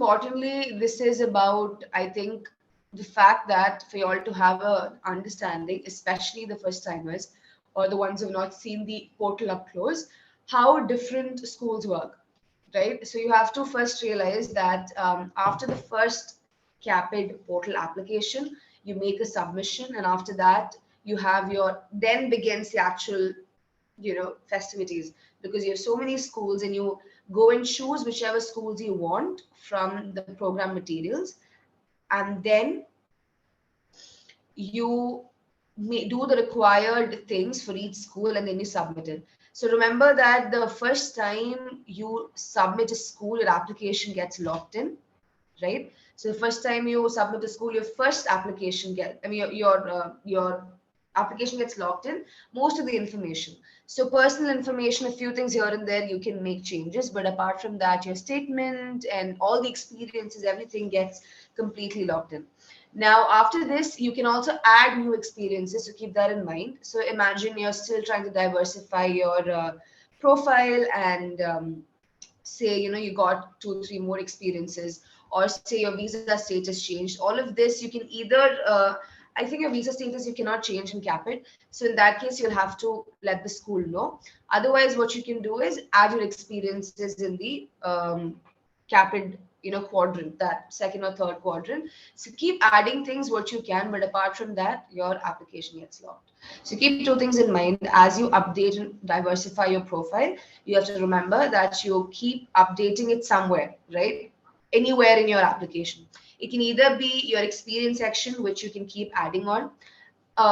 importantly, this is about, I think, the fact that for you all to have a understanding, especially the first timers or the ones who have not seen the portal up close, how different schools work, right? So you have to first realize that after the first CAPID portal application, you make a submission, and after that, you have your, then begins the actual, festivities, because you have so many schools and you go and choose whichever schools you want from the program materials, and then you may do the required things for each school and then you submit it. So remember that the first time you submit a school, your application gets locked in, right? So the first time you submit a school, your first application your application gets locked in, most of the information. So personal information, a few things here and there, you can make changes, but apart from that, your statement and all the experiences, everything gets completely locked in. Now, after this, you can also add new experiences, so keep that in mind. So imagine you're still trying to diversify your profile, and say, you got 2 3 more experiences, or say your visa status changed. All of this you can either I think your visa status you cannot change in CAPID, so in that case you'll have to let the school know. Otherwise, what you can do is add your experiences in the CAPID quadrant, that second or third quadrant. So keep adding things what you can, but apart from that, your application gets locked. So keep 2 things in mind as you update and diversify your profile. You have to remember that you keep updating it somewhere, right? Anywhere in your application. It can either be your experience section, which you can keep adding on.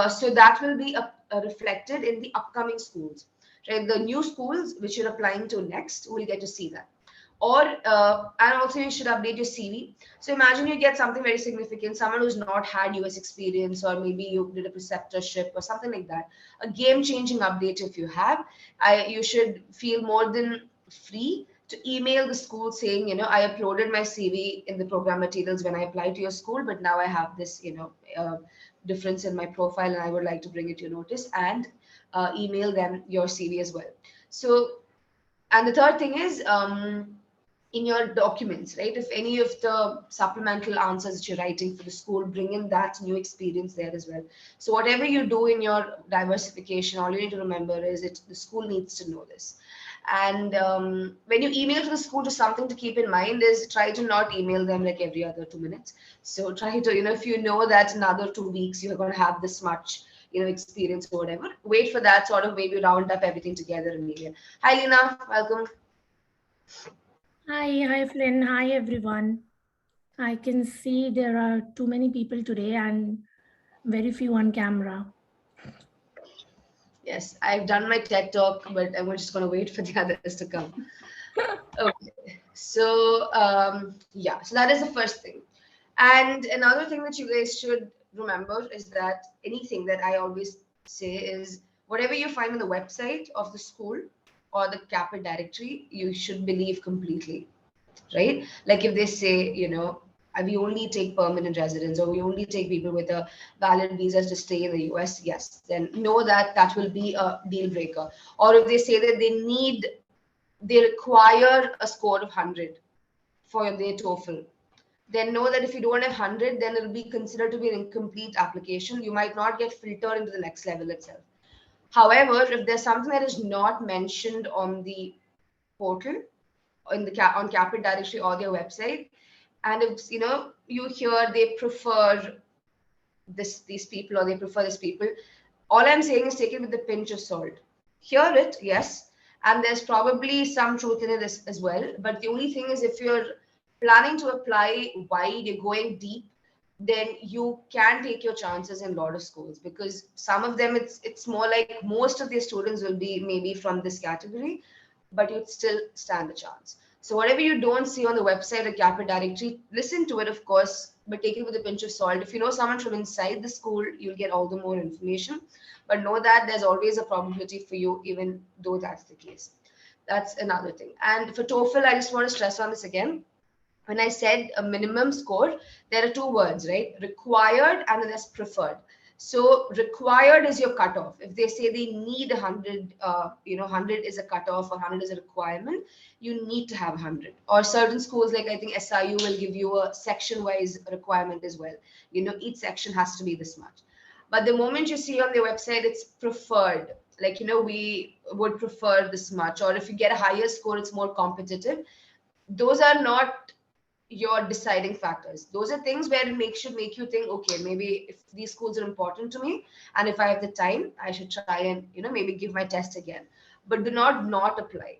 So that will be reflected in the upcoming schools, right? The new schools which you're applying to next will get to see that. Or and also you should update your CV. So imagine you get something very significant, someone who's not had US experience, or maybe you did a preceptorship or something like that, a game-changing update. If you have, you should feel more than free to email the school saying, I uploaded my CV in the program materials when I applied to your school, but now I have this, difference in my profile, and I would like to bring it to your notice, and email them your CV as well. So, and the third thing is, in your documents, right? If any of the supplemental answers that you're writing for the school, bring in that new experience there as well. So whatever you do in your diversification, all you need to remember is the school needs to know this. And when you email to the school, just something to keep in mind is try to not email them like every other 2 minutes. So try to, if you know that another 2 weeks you're going to have this much, experience or whatever, wait for that, sort of maybe round up everything together in email. Hi, Lina, welcome. Hi, Flynn. Hi, everyone. I can see there are too many people today and very few on camera. Yes, I've done my TED talk, but I'm just going to wait for the others to come. Okay, so yeah, so that is the first thing. And another thing that you guys should remember is that anything that I always say is whatever you find on the website of the school or the CAPID directory, you should believe completely, right? Like if they say, we only take permanent residents, or we only take people with a valid visas to stay in the US, yes, then know that that will be a deal breaker. Or if they say that they require a score of 100 for their TOEFL, then know that if you don't have 100, then it'll be considered to be an incomplete application. You might not get filtered into the next level itself. However, if there's something that is not mentioned on the portal, on CAPID directory or their website, and if you hear they prefer these people or they prefer this people, all I'm saying is take it with a pinch of salt. Hear it, yes, and there's probably some truth in it as well. But the only thing is, if you're planning to apply wide, you're going deep, then you can take your chances in a lot of schools, because some of them it's more like most of their students will be maybe from this category, but you'd still stand a chance. So whatever you don't see on the website or CAPID directory, listen to it, of course, but take it with a pinch of salt. If you know someone from inside the school, you'll get all the more information. But know that there's always a probability for you, even though that's the case. That's another thing. And for TOEFL, I just want to stress on this again. When I said a minimum score, there are 2 words, right? Required and then there's preferred. So required is your cutoff. If they say they need 100, 100 is a cutoff or 100 is a requirement, you need to have 100. Or certain schools, like I think SIU will give you a section-wise requirement as well. Each section has to be this much. But the moment you see on their website, it's preferred. Like, we would prefer this much. Or if you get a higher score, it's more competitive. Those are not your deciding factors. Those are things where it should make you think, okay, maybe if these schools are important to me and if I have the time, I should try and maybe give my test again. But do not apply,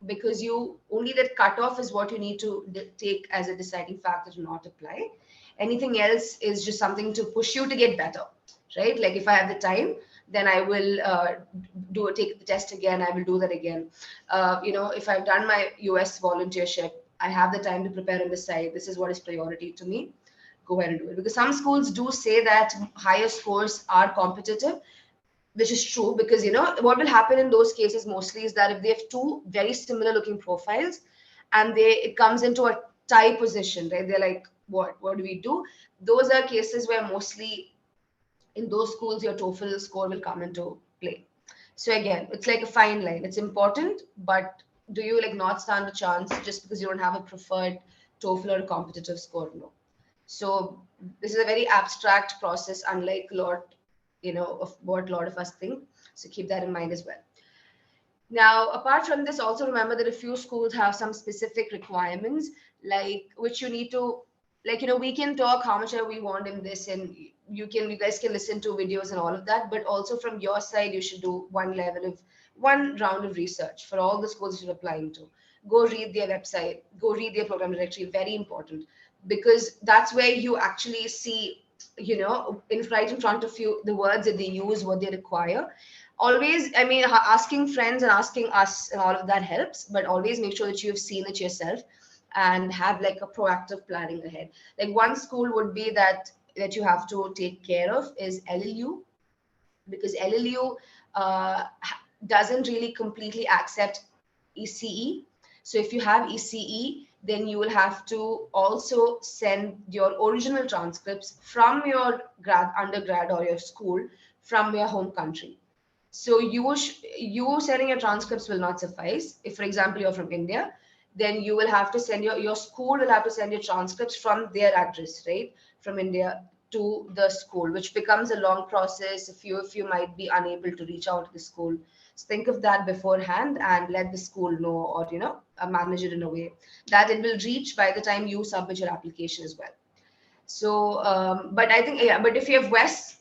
because you only that cutoff is what you need to take as a deciding factor to not apply. Anything else is just something to push you to get better, right? Like if I have the time, then I will take the test again. I will do that again. If I've done my US volunteership, I have the time to prepare on the side. This is what is priority to me. Go ahead and do it. Because some schools do say that higher scores are competitive, which is true, because what will happen in those cases mostly is that if they have two very similar looking profiles and it comes into a tie position, right? They're like, what do we do? Those are cases where mostly in those schools your TOEFL score will come into play. So again, it's like a fine line. It's important, but do you not stand a chance just because you don't have a preferred TOEFL or a competitive score? No. So this is a very abstract process, unlike a lot, of what a lot of us think. So keep that in mind as well. Now, apart from this, also remember that a few schools have some specific requirements, like which you need to, we can talk how much we want in this, and you guys can listen to videos and all of that, but also from your side, you should do one round of research for all the schools you're applying to. Go read their website, go read their program directory, very important, because that's where you actually see, right in front of you, the words that they use, what they require. Always, I mean, asking friends and asking us and all of that helps, but always make sure that you have seen it yourself and have a proactive planning ahead. Like one school would be that you have to take care of is LLU, because LLU doesn't really completely accept ECE. So if you have ECE, then you will have to also send your original transcripts from your undergrad or your school from your home country. So you sending your transcripts will not suffice. If, for example, you're from India, then you will have to send your school will have to send your transcripts from their address, right, from India to the school, which becomes a long process. If you might be unable to reach out to the school, so think of that beforehand and let the school know, or manage it in a way that it will reach by the time you submit your application as well. So, but I think, yeah, but if you have West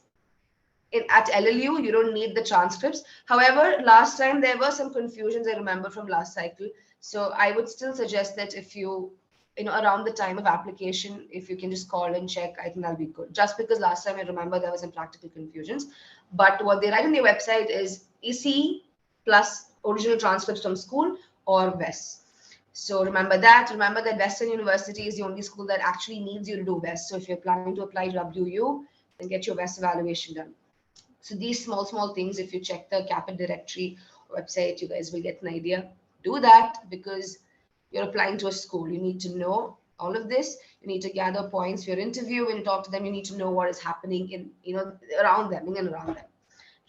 at LLU, you don't need the transcripts. However, last time there were some confusions, I remember, from last cycle. So I would still suggest that if you around the time of application, if you can just call and check, I think that'll be good. Just because last time I remember there was some practical confusions. But what they write on their website is ECE plus original transcripts from school or WES. So remember that. Remember that Western University is the only school that actually needs you to do WES. So if you're planning to apply to WU, then get your WES evaluation done. So these small things, if you check the Caapid directory website, you guys will get an idea. Do that because you're applying to a school. You need to know all of this. You need to gather points for your interview. When you talk to them, you need to know what is happening around them, in and around them.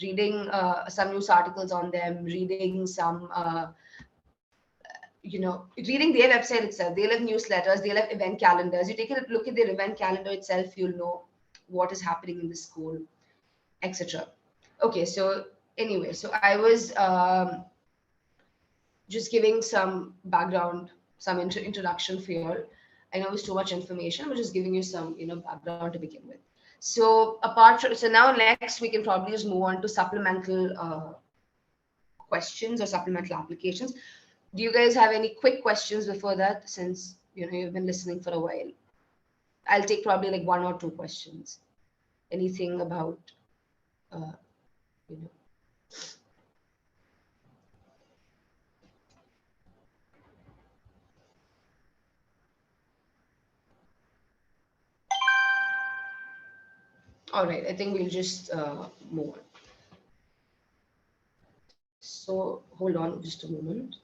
Reading some news articles on them, reading some, reading their website itself. They'll have newsletters, they'll have event calendars. You take a look at their event calendar itself, you'll know what is happening in the school, etc. Okay, so anyway, so I was just giving some background, some introduction for you. I know it's too much information, but just giving you some, background to begin with. So so now next we can probably just move on to supplemental questions or supplemental applications. Do you guys have any quick questions before that? Since you've been listening for a while, I'll take probably like 1 or 2 questions. Anything about All right, I think we'll just move on. So hold on just a moment.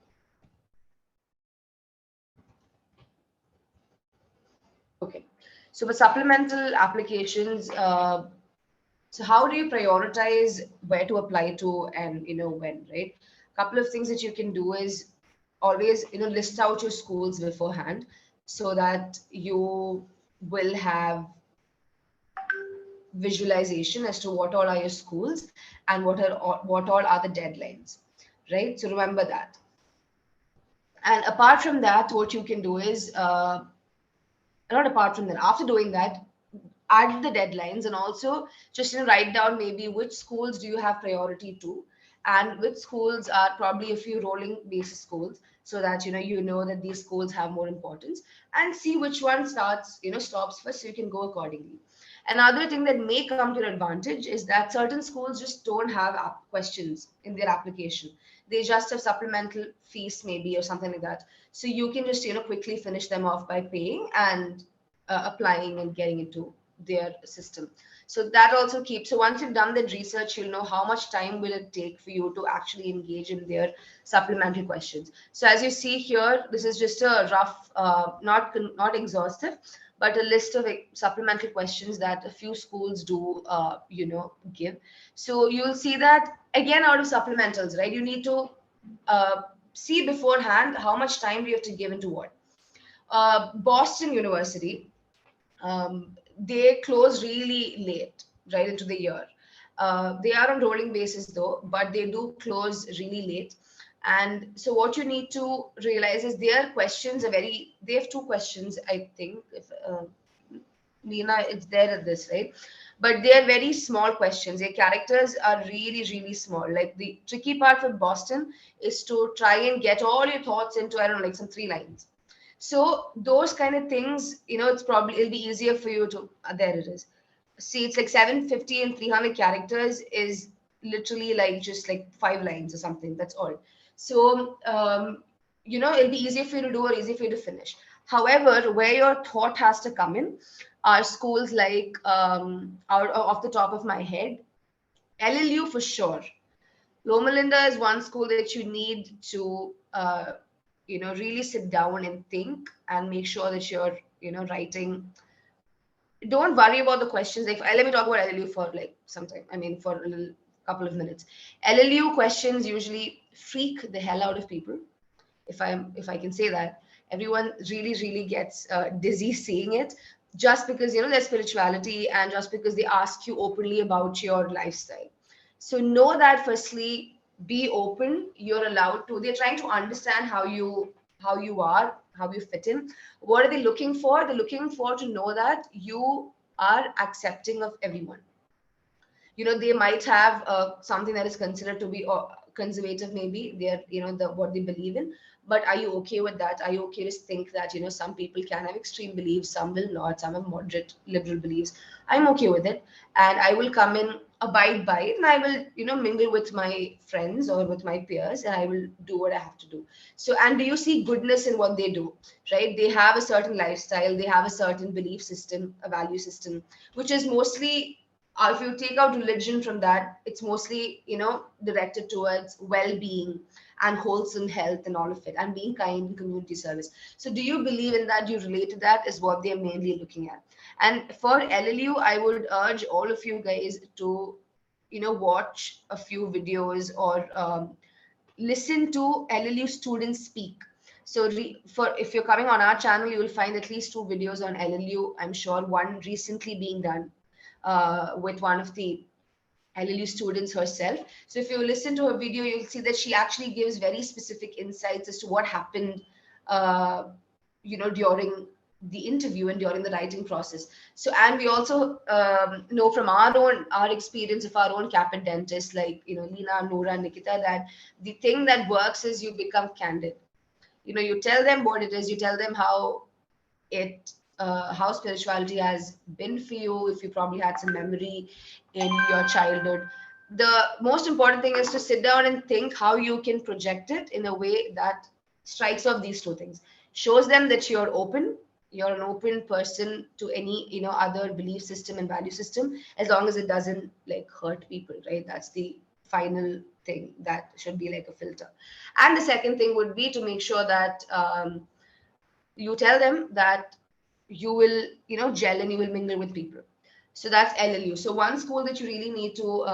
Okay, so for supplemental applications, So how do you prioritize where to apply to and when, right? Couple of things that you can do is always list out your schools beforehand so that you will have visualization as to what all are your schools and what all are the deadlines, right? So remember that. And apart from that, what you can do is not apart from that, after doing that, add the deadlines and also just write down maybe which schools do you have priority to and which schools are probably a few rolling basis schools, so that you know that these schools have more importance, and see which one stops first so you can go accordingly. Another thing that may come to your advantage is that certain schools just don't have questions in their application. They just have supplemental fees maybe or something like that, so you can just quickly finish them off by paying and applying and getting into their system. So that also keeps, so once you've done that research, you'll know how much time will it take for you to actually engage in their supplementary questions. So as you see here, this is just a rough, not exhaustive, but a list of supplementary questions that a few schools do give. So you'll see that again out of supplementals, right? You need to see beforehand how much time do you have to give into what. Boston University, they close really late, right into the year. They are on rolling basis though, but they do close really late. And so what you need to realize is their questions are they have two questions, I think. If Nina, it's there at this, right? But they are very small questions. Their characters are really, really small. Like the tricky part for Boston is to try and get all your thoughts into, I don't know, like some 3 lines. So those kind of things, it'll be easier for you to, there it is. See, it's like 750 and 300 characters is literally like just like 5 lines or something. That's all. So, it'll be easier for you to do or easier for you to finish. However, where your thought has to come in are schools like, out off the top of my head, LLU for sure. Loma Linda is one school that you need to, really sit down and think and make sure that you're, writing. Don't worry about the questions. Like, let me talk about LLU for like some time. I mean, for a little couple of minutes. LLU questions usually freak the hell out of people. If I can say that, everyone really, really gets dizzy seeing it, just because there's spirituality and just because they ask you openly about your lifestyle. So know that firstly, be open. You're allowed to. They're trying to understand how you are, how you fit in. What are they looking for? They're looking for to know that you are accepting of everyone. They might have something that is considered to be conservative, maybe they're what they believe in, but are you okay with that? Are you okay to think that some people can have extreme beliefs, some will not, some have moderate liberal beliefs? I'm okay with it, and I will come in, abide by it, and I will mingle with my friends or with my peers, and I will do what I have to do. So, and do you see goodness in what they do, right? They have a certain lifestyle, they have a certain belief system, a value system, which is mostly, if you take out religion from that, it's mostly directed towards well-being and wholesome health and all of it, and being kind and community service. So do you believe in that? Do you relate to that? Is what they're mainly looking at. And for LLU, I would urge all of you guys to watch a few videos or listen to LLU students speak. So for if you're coming on our channel, you will find at least 2 videos on LLU. I'm sure one recently being done with one of the LLU students herself. So if you listen to her video, you'll see that she actually gives very specific insights as to what happened, during the interview and during the writing process. So, and we also know from our experience of our own Caapid dentists, like, Lina, Nourah, Nikita, that the thing that works is you become candid. You tell them what it is, you tell them how spirituality has been for you, if you probably had some memory in your childhood. The most important thing is to sit down and think how you can project it in a way that strikes off these 2 things, shows them that you're an open person to any other belief system and value system, as long as it doesn't like hurt people, right? That's the final thing that should be like a filter. And the second thing would be to make sure that you tell them that you will gel and you will mingle with people. So that's LLU. So one school that you really need to,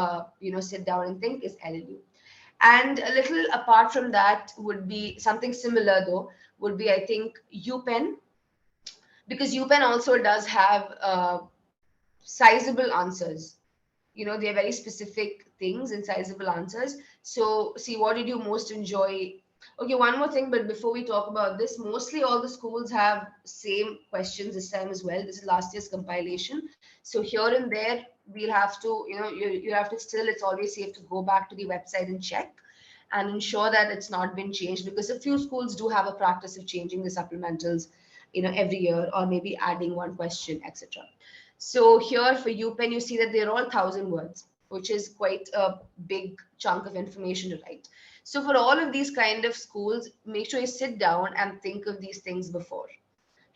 sit down and think is LLU. And a little apart from that would be something similar though, would be, I think, UPenn, because UPenn also does have sizable answers. They're very specific things and sizable answers. So see, what did you most enjoy? Okay, one more thing, but before we talk about this, mostly all the schools have same questions this time as well. This is last year's compilation. So here and there, we'll have to, you have to still, it's always safe to go back to the website and check and ensure that it's not been changed, because a few schools do have a practice of changing the supplementals, every year, or maybe adding one question, etc. So here for UPenn, you see that they're all 1,000 words, which is quite a big chunk of information to write. So for all of these kind of schools, make sure you sit down and think of these things before,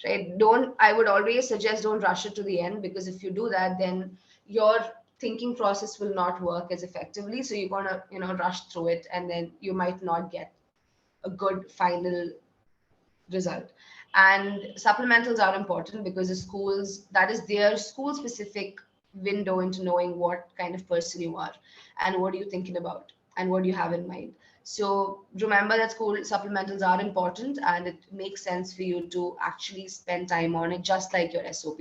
right? I would always suggest don't rush it to the end, because if you do that, then your thinking process will not work as effectively. So you're gonna, rush through it, and then you might not get a good final result. And supplementals are important because the schools, that is their school specific window into knowing what kind of person you are and what are you thinking about and what do you have in mind. So remember that school supplementals are important, and it makes sense for you to actually spend time on it, just like your SOP.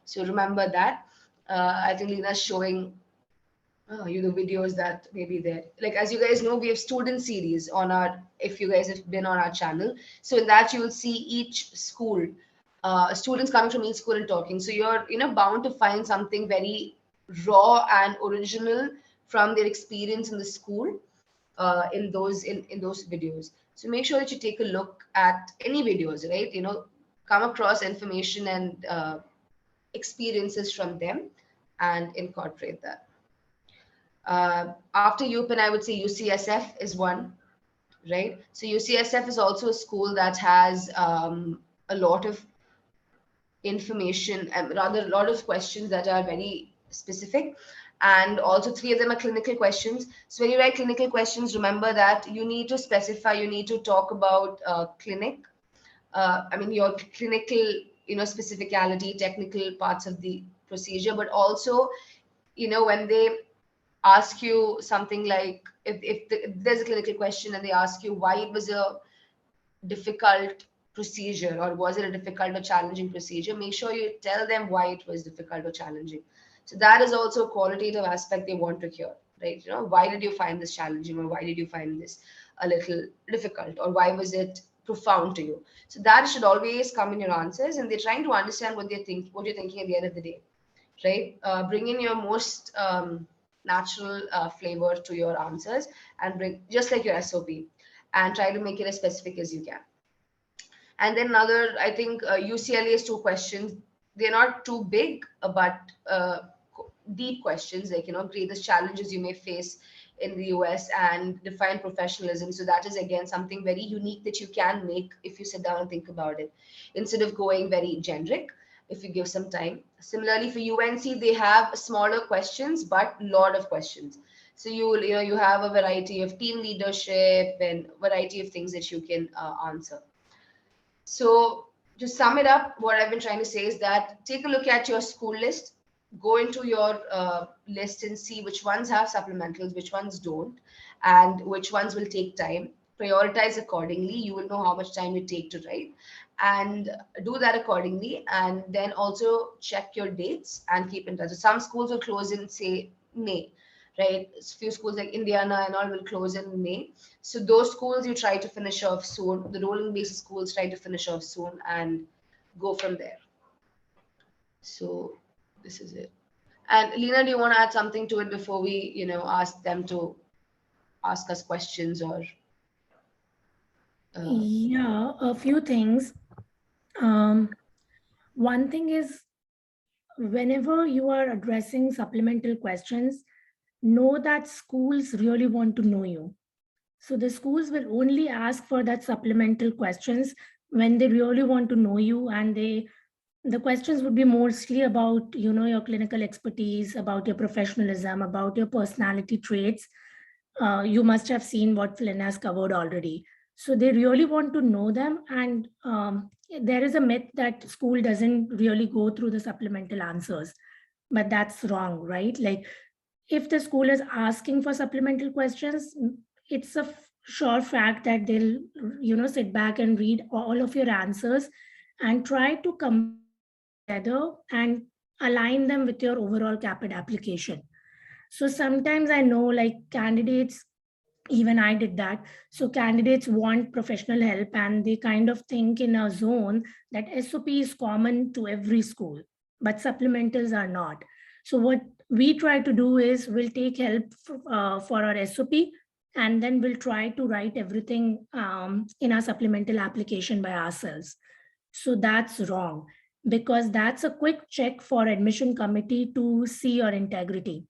So remember that. I think Leena's showing the videos that may be there. Like, as you guys know, we have student series on our, if you guys have been on our channel. So in that, you will see each school, students coming from each school and talking. So you're, bound to find something very raw and original from their experience in the school, in those videos. So make sure that you take a look at any videos, right? Come across information and experiences from them and incorporate that. After UPenn, I would say UCSF is one, right? So UCSF is also a school that has a lot of information, and rather a lot of questions that are very specific. And also 3 of them are clinical questions. So when you write clinical questions, remember that you need to specify, you need to talk about clinic. Your clinical, specificality, technical parts of the procedure, but also, when they ask you something like, if there's a clinical question and they ask you why it was a difficult procedure, or was it a difficult or challenging procedure, make sure you tell them why it was difficult or challenging. So that is also a qualitative aspect they want to hear, right? Why did you find this challenging, or why did you find this a little difficult, or why was it profound to you? So that should always come in your answers, and they're trying to understand what you're thinking at the end of the day, right? Bring in your most natural flavor to your answers, and bring just like your SOP, and try to make it as specific as you can. And then another, I think UCLA is 2 questions. They're not too big, but deep questions, like, greatest challenges you may face in the US, and define professionalism. So that is again something very unique that you can make if you sit down and think about it, instead of going very generic, if you give some time. Similarly for UNC, they have smaller questions, but lot of questions. So you have a variety of team leadership and variety of things that you can answer. So to sum it up, what I've been trying to say is that take a look at your school list, go into your list and see which ones have supplementals, which ones don't, and which ones will take time. Prioritize accordingly. You will know how much time you take to write, and do that accordingly. And then also check your dates and keep in touch. So some schools will close in, say, May, right? A few schools like Indiana and all will close in May. So those schools you try to finish off soon. The rolling basis schools try to finish off soon and go from there. So this is it. And Leena, do you want to add something to it before we, ask them to ask us questions or? Yeah, a few things. One thing is, whenever you are addressing supplemental questions, know that schools really want to know you. So the schools will only ask for that supplemental questions when they really want to know you, and the questions would be mostly about, your clinical expertise, about your professionalism, about your personality traits. You must have seen what Flynn has covered already. So they really want to know them. And there is a myth that school doesn't really go through the supplemental answers. but that's wrong, right? Like if the school is asking for supplemental questions, it's a sure fact that they'll, sit back and read all of your answers and try to combine them together and align them with your overall CAPID application. So sometimes I know like candidates, even I did that. So candidates want professional help and they kind of think in a zone that SOP is common to every school, but supplementals are not. So what we try to do is we'll take help for our SOP, and then we'll try to write everything in our supplemental application by ourselves. So that's wrong, because that's a quick check for admission committee to see your integrity,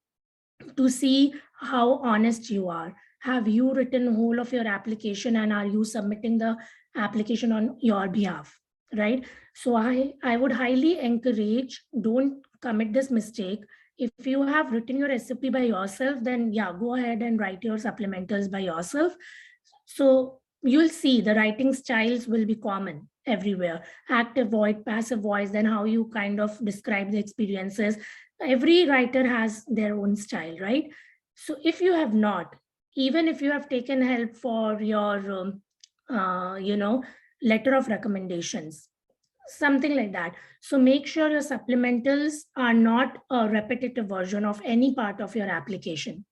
to see how honest you are. Have you written whole of your application and are you submitting the application on your behalf, right? So I would highly encourage, don't commit this mistake. If you have written your SOP by yourself, then yeah, go ahead and write your supplementals by yourself. So you'll see the writing styles will be common everywhere: active voice, passive voice, then how you kind of describe the experiences. Every writer has their own style, right? So if you have not, even if you have taken help for your letter of recommendations, something like that, so make sure your supplementals are not a repetitive version of any part of your application,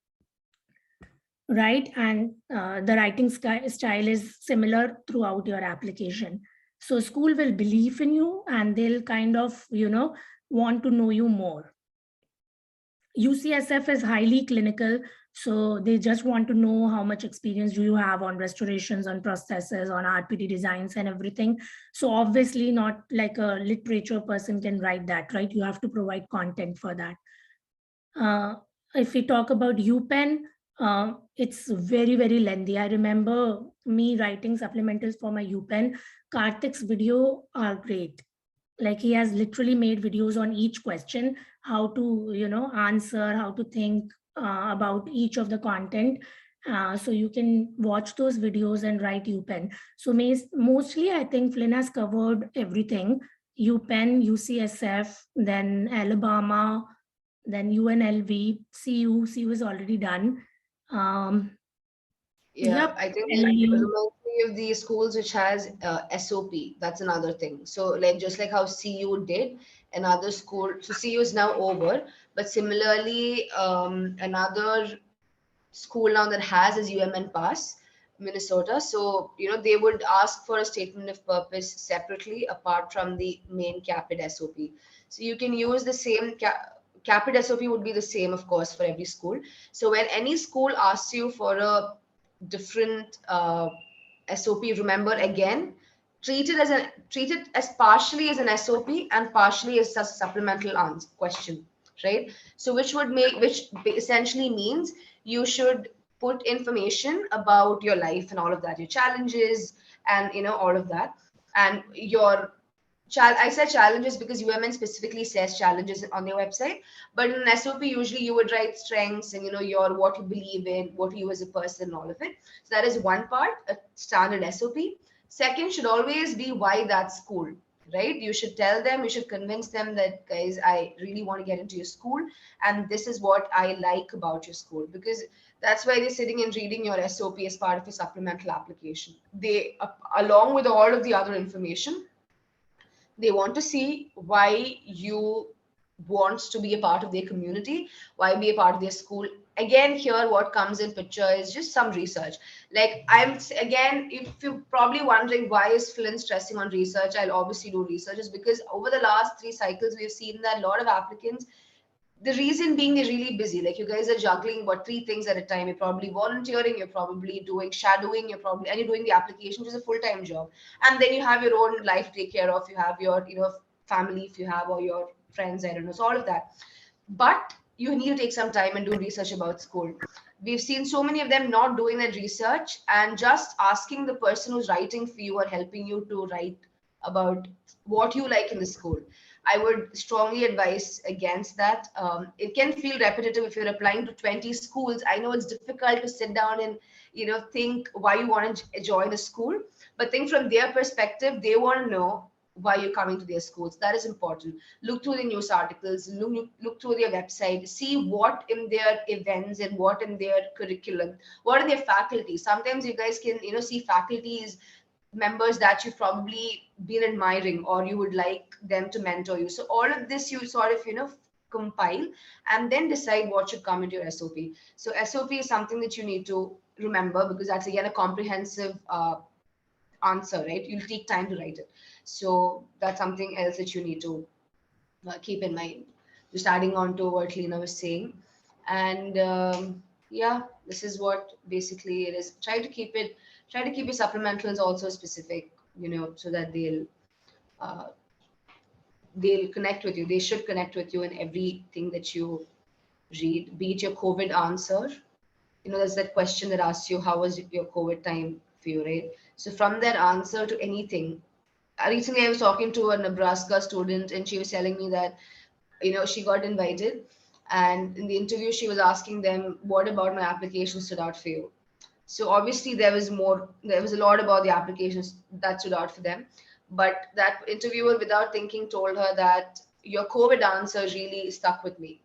right? And the writing style is similar throughout your application. So school will believe in you and they'll kind of want to know you more. UCSF is highly clinical, so they just want to know how much experience do you have on restorations, on processes, on RPD designs and everything. So obviously not like a literature person can write that, right? You have to provide content for that. If we talk about UPenn, it's very, very lengthy. I remember me writing supplementals for my UPenn. Karthik's video are great. Like he has literally made videos on each question, how to answer, how to think about each of the content. So you can watch those videos and write UPenn. So mostly I think Flynn has covered everything: UPenn, UCSF, then Alabama, then UNLV, CU is already done. um, Yeah, yep. I think it LU. reminds me of the schools which has SOP. That's another thing. So like just like how CU did, another school. So CU is now over, but similarly, another school now that has is UMN-Pass, Minnesota. So they would ask for a statement of purpose separately apart from the main CAPID SOP. So you can use the same CAPID SOP would be the same, of course, for every school. So when any school asks you for a different SOP, remember again, treat it as partially as an SOP and partially as a supplemental answer question, right? So which essentially means you should put information about your life and all of that, your challenges and all of that, and your I said challenges because UMN specifically says challenges on their website. But in an SOP, usually you would write strengths and your what you believe in, what you as a person, all of it. So that is one part, a standard SOP. Second should always be why that school, right? You should tell them, you should convince them that, guys, I really want to get into your school, and this is what I like about your school, because that's why they're sitting and reading your SOP as part of a supplemental application. They, along with all of the other information, they want to see why you want to be a part of their community, why be a part of their school. Again, here what comes in picture is just some research. Like again, if you're probably wondering why is Flynn stressing on research, I'll obviously do research, is because over the last 3 cycles we've seen that a lot of applicants, the reason being they're really busy. Like you guys are juggling about 3 things at a time. You're probably volunteering, you're probably doing shadowing, and you're doing the application, which is a full-time job. And then you have your own life to take care of. You have your, family if you have, or your friends, I don't know. So all of that. But you need to take some time and do research about school. We've seen so many of them not doing that research and just asking the person who's writing for you or helping you to write about what you like in the school. I would strongly advise against that. It can feel repetitive if you're applying to 20 schools. I know it's difficult to sit down and think why you want to join a school, but think from their perspective. They want to know why you're coming to their schools. That is important. Look through the news articles, look through their website, see what in their events and what in their curriculum, what in their faculty. Sometimes you guys can, see faculties members that you've probably been admiring or you would like them to mentor you. So all of this you sort of, compile and then decide what should come into your SOP. So SOP is something that you need to remember because that's again a comprehensive answer, right? You'll take time to write it. So that's something else that you need to keep in mind. Just adding on to what Lena was saying. And yeah, this is what basically it is. Try to keep your supplementals also specific, so that they'll connect with you. They should connect with you in everything that you read, be it your COVID answer. There's that question that asks you, how was your COVID time for you, right? So from that answer to anything, recently I was talking to a Nebraska student and she was telling me that, she got invited and in the interview, she was asking them, what about my application stood out for you? So obviously there was a lot about the applications that stood out for them. But that interviewer, without thinking, told her that your COVID answer really stuck with me.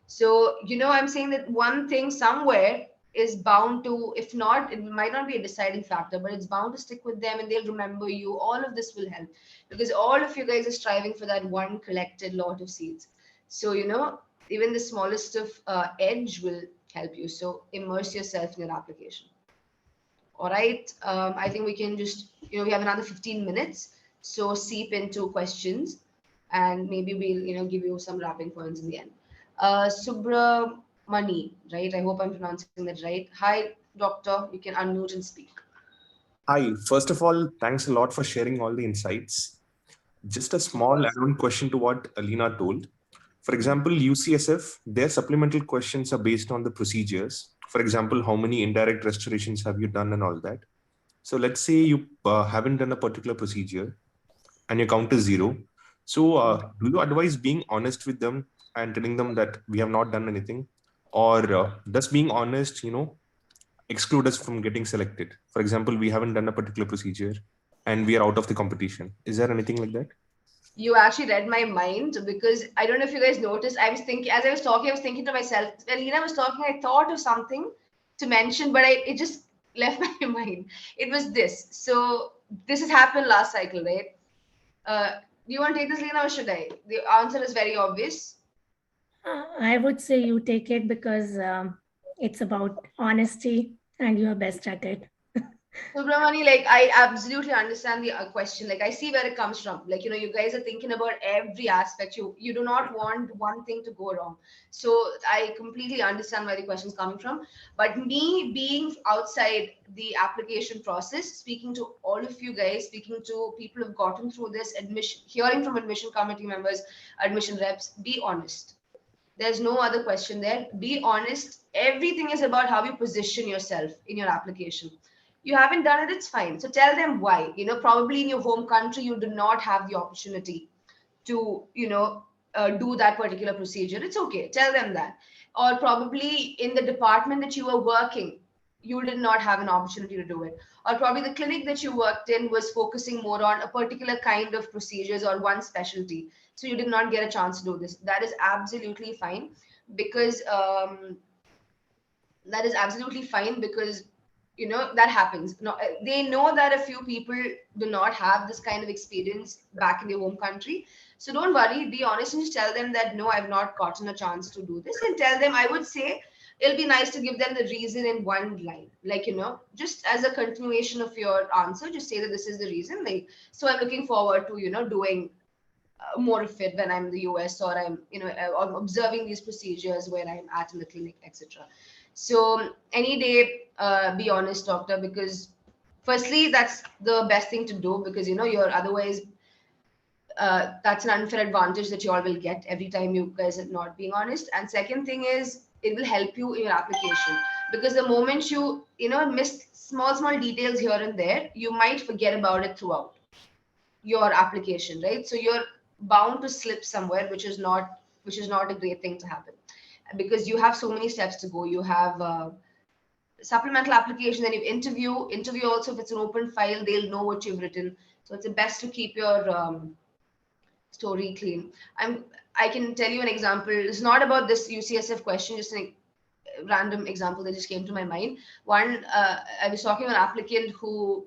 So, I'm saying that one thing somewhere is bound to, if not, it might not be a deciding factor, but it's bound to stick with them and they'll remember you. All of this will help because all of you guys are striving for that one collected lot of seeds. So, even the smallest of edge will help you. So immerse yourself in your application. All right. I think we can just, we have another 15 minutes. So seep into questions and maybe we'll, give you some wrapping points in the end. Subramani, right? I hope I'm pronouncing that right. Hi, doctor. You can unmute and speak. Hi. First of all, thanks a lot for sharing all the insights. Just a small add-on question to what Alina told. For example, UCSF, their supplemental questions are based on the procedures. For example, how many indirect restorations have you done and all that. So let's say you haven't done a particular procedure and your count is 0. So do you advise being honest with them and telling them that we have not done anything? Or does being honest, exclude us from getting selected? For example, we haven't done a particular procedure and we are out of the competition. Is there anything like that? You actually read my mind because I don't know if you guys noticed. I was thinking, as I was talking, I was thinking to myself, when Lena was talking, I thought of something to mention, but it just left my mind. It was this. So this has happened last cycle, right? Do you want to take this, Lena, or should I? The answer is very obvious. I would say you take it because it's about honesty and you are best at it. Subramani, like I absolutely understand the question. Like I see where it comes from. Like, you guys are thinking about every aspect. You do not want one thing to go wrong. So I completely understand where the question is coming from. But me being outside the application process, speaking to all of you guys, speaking to people who've gotten through this admission, hearing from admission committee members, admission reps, be honest. There's no other question there. Be honest. Everything is about how you position yourself in your application. You haven't done it, it's fine. So tell them why. Probably in your home country, you do not have the opportunity to, do that particular procedure. It's okay. Tell them that. Or probably in the department that you were working, you did not have an opportunity to do it. Or probably the clinic that you worked in was focusing more on a particular kind of procedures or one specialty. So you did not get a chance to do this. That is absolutely fine because that happens. No, they know that a few people do not have this kind of experience back in their home country. So don't worry, be honest and just tell them that no, I've not gotten a chance to do this. And tell them, I would say it'll be nice to give them the reason in one line. Like, just as a continuation of your answer, just say that this is the reason. Like, so I'm looking forward to, doing more of it when I'm in the US or I'm, observing these procedures where I'm at in the clinic, etc. So any day, be honest, doctor, because firstly, that's the best thing to do because, you're otherwise, that's an unfair advantage that you all will get every time you guys are not being honest. And second thing is, it will help you in your application because the moment you, miss small details here and there, you might forget about it throughout your application, right? So you're bound to slip somewhere, which is not a great thing to happen because you have so many steps to go. You have supplemental application, then you interview also. If it's an open file, they'll know what you've written. So it's best to keep your story clean. I can tell you an example. It's not about this UCSF question, just a random example that just came to my mind. One, I was talking to an applicant who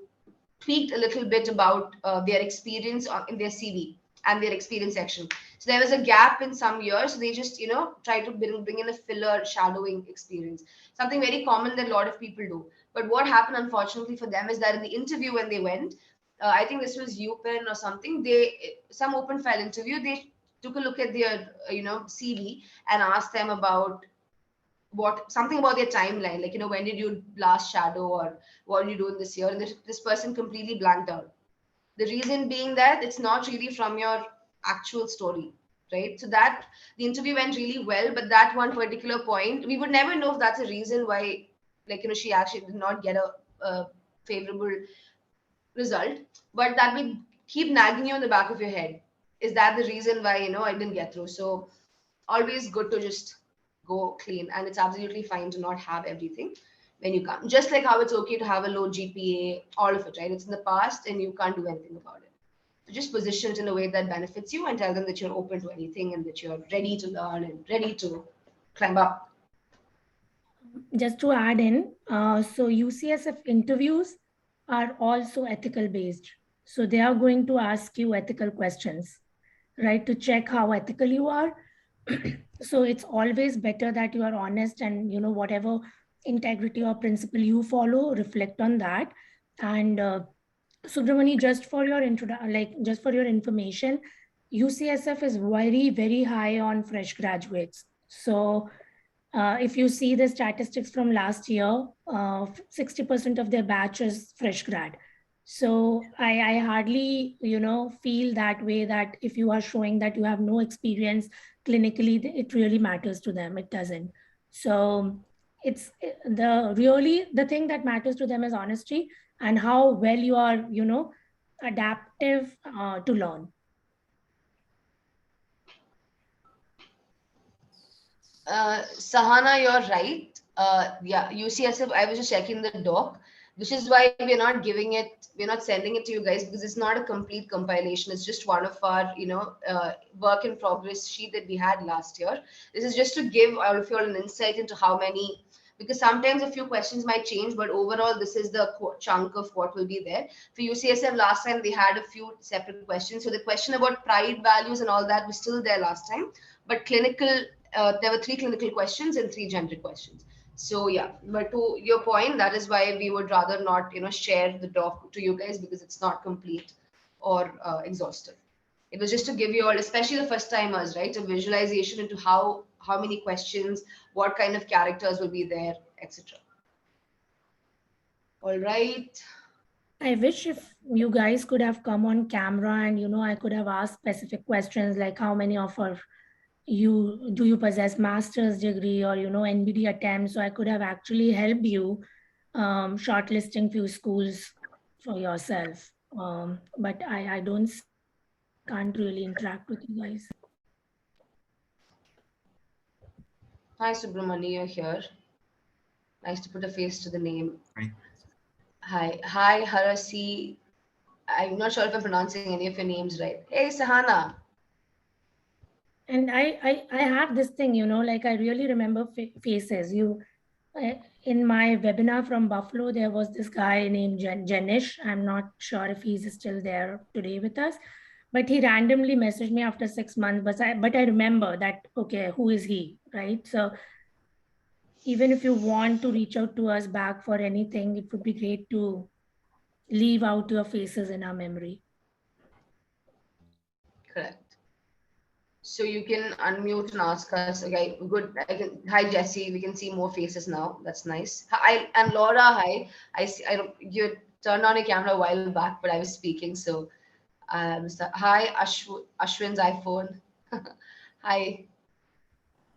tweaked a little bit about their experience in their CV and their experience section. So there was a gap in some years. So they just, try to bring in a filler shadowing experience, something very common that a lot of people do. But what happened, unfortunately, for them is that in the interview when they went, I think this was UPenn or something, some open file interview, they took a look at their, CV and asked them about something about their timeline, like, when did you last shadow, or what did you do in this year? And this person completely blanked out. The reason being that it's not really from your actual story, right? So that the interview went really well, but that one particular point, we would never know if that's a reason why, like, she actually did not get a favorable result, but that will keep nagging you in the back of your head. Is that the reason why, I didn't get through? So always good to just go clean, and it's absolutely fine to not have everything when you come. Just like how it's okay to have a low GPA, all of it, right? It's in the past and you can't do anything about it. So just position it in a way that benefits you and tell them that you're open to anything and that you're ready to learn and ready to climb up. Just to add in, so UCSF interviews are also ethical based. So they are going to ask you ethical questions, right, to check how ethical you are. So it's always better that you are honest and, whatever integrity or principle you follow, reflect on that. And Subramani, just for your information, UCSF is very, very high on fresh graduates. So if you see the statistics from last year, 60% of their batch is fresh grad. So I hardly, feel that way, that if you are showing that you have no experience clinically, it really matters to them. It doesn't. So it's the thing that matters to them is honesty and how well you are, adaptive to learn. Sahana, you're right. Yeah, UCSF, I was just checking the doc, which is why we're not sending it to you guys, because it's not a complete compilation. It's just one of our, work in progress sheet that we had last year. This is just to give all of you all an insight into how many, because sometimes a few questions might change, but overall, this is the chunk of what will be there. For UCSF, last time they had a few separate questions. So the question about pride values and all that was still there last time, but clinical, there were 3 clinical questions and 3 generic questions. So yeah, but to your point, that is why we would rather not, share the doc to you guys, because it's not complete or exhaustive. It was just to give you all, especially the first timers, right, a visualization into how many questions, what kind of characters will be there, etc. All right. I wish if you guys could have come on camera and, I could have asked specific questions like how many of you possess master's degree or, NBDE attempts. So I could have actually helped you shortlisting few schools for yourself. But I can't really interact with you guys. Hi, Subramani, you're here. Nice to put a face to the name. Hi, Harasi. I'm not sure if I'm pronouncing any of your names right. Hey, Sahana. And I have this thing, like I really remember faces. In my webinar from Buffalo, there was this guy named Jenish. I'm not sure if he's still there today with us, but he randomly messaged me after 6 months. But I remember that, okay, who is he, right? So even if you want to reach out to us back for anything, it would be great to leave out your faces in our memory. Correct. So you can unmute and ask us. Okay, good. Hi, Jesse. We can see more faces now. That's nice. Hi, and Laura. Hi. I see. You turned on your camera a while back, but I was speaking. So, hi, Ashwin's iPhone. Hi.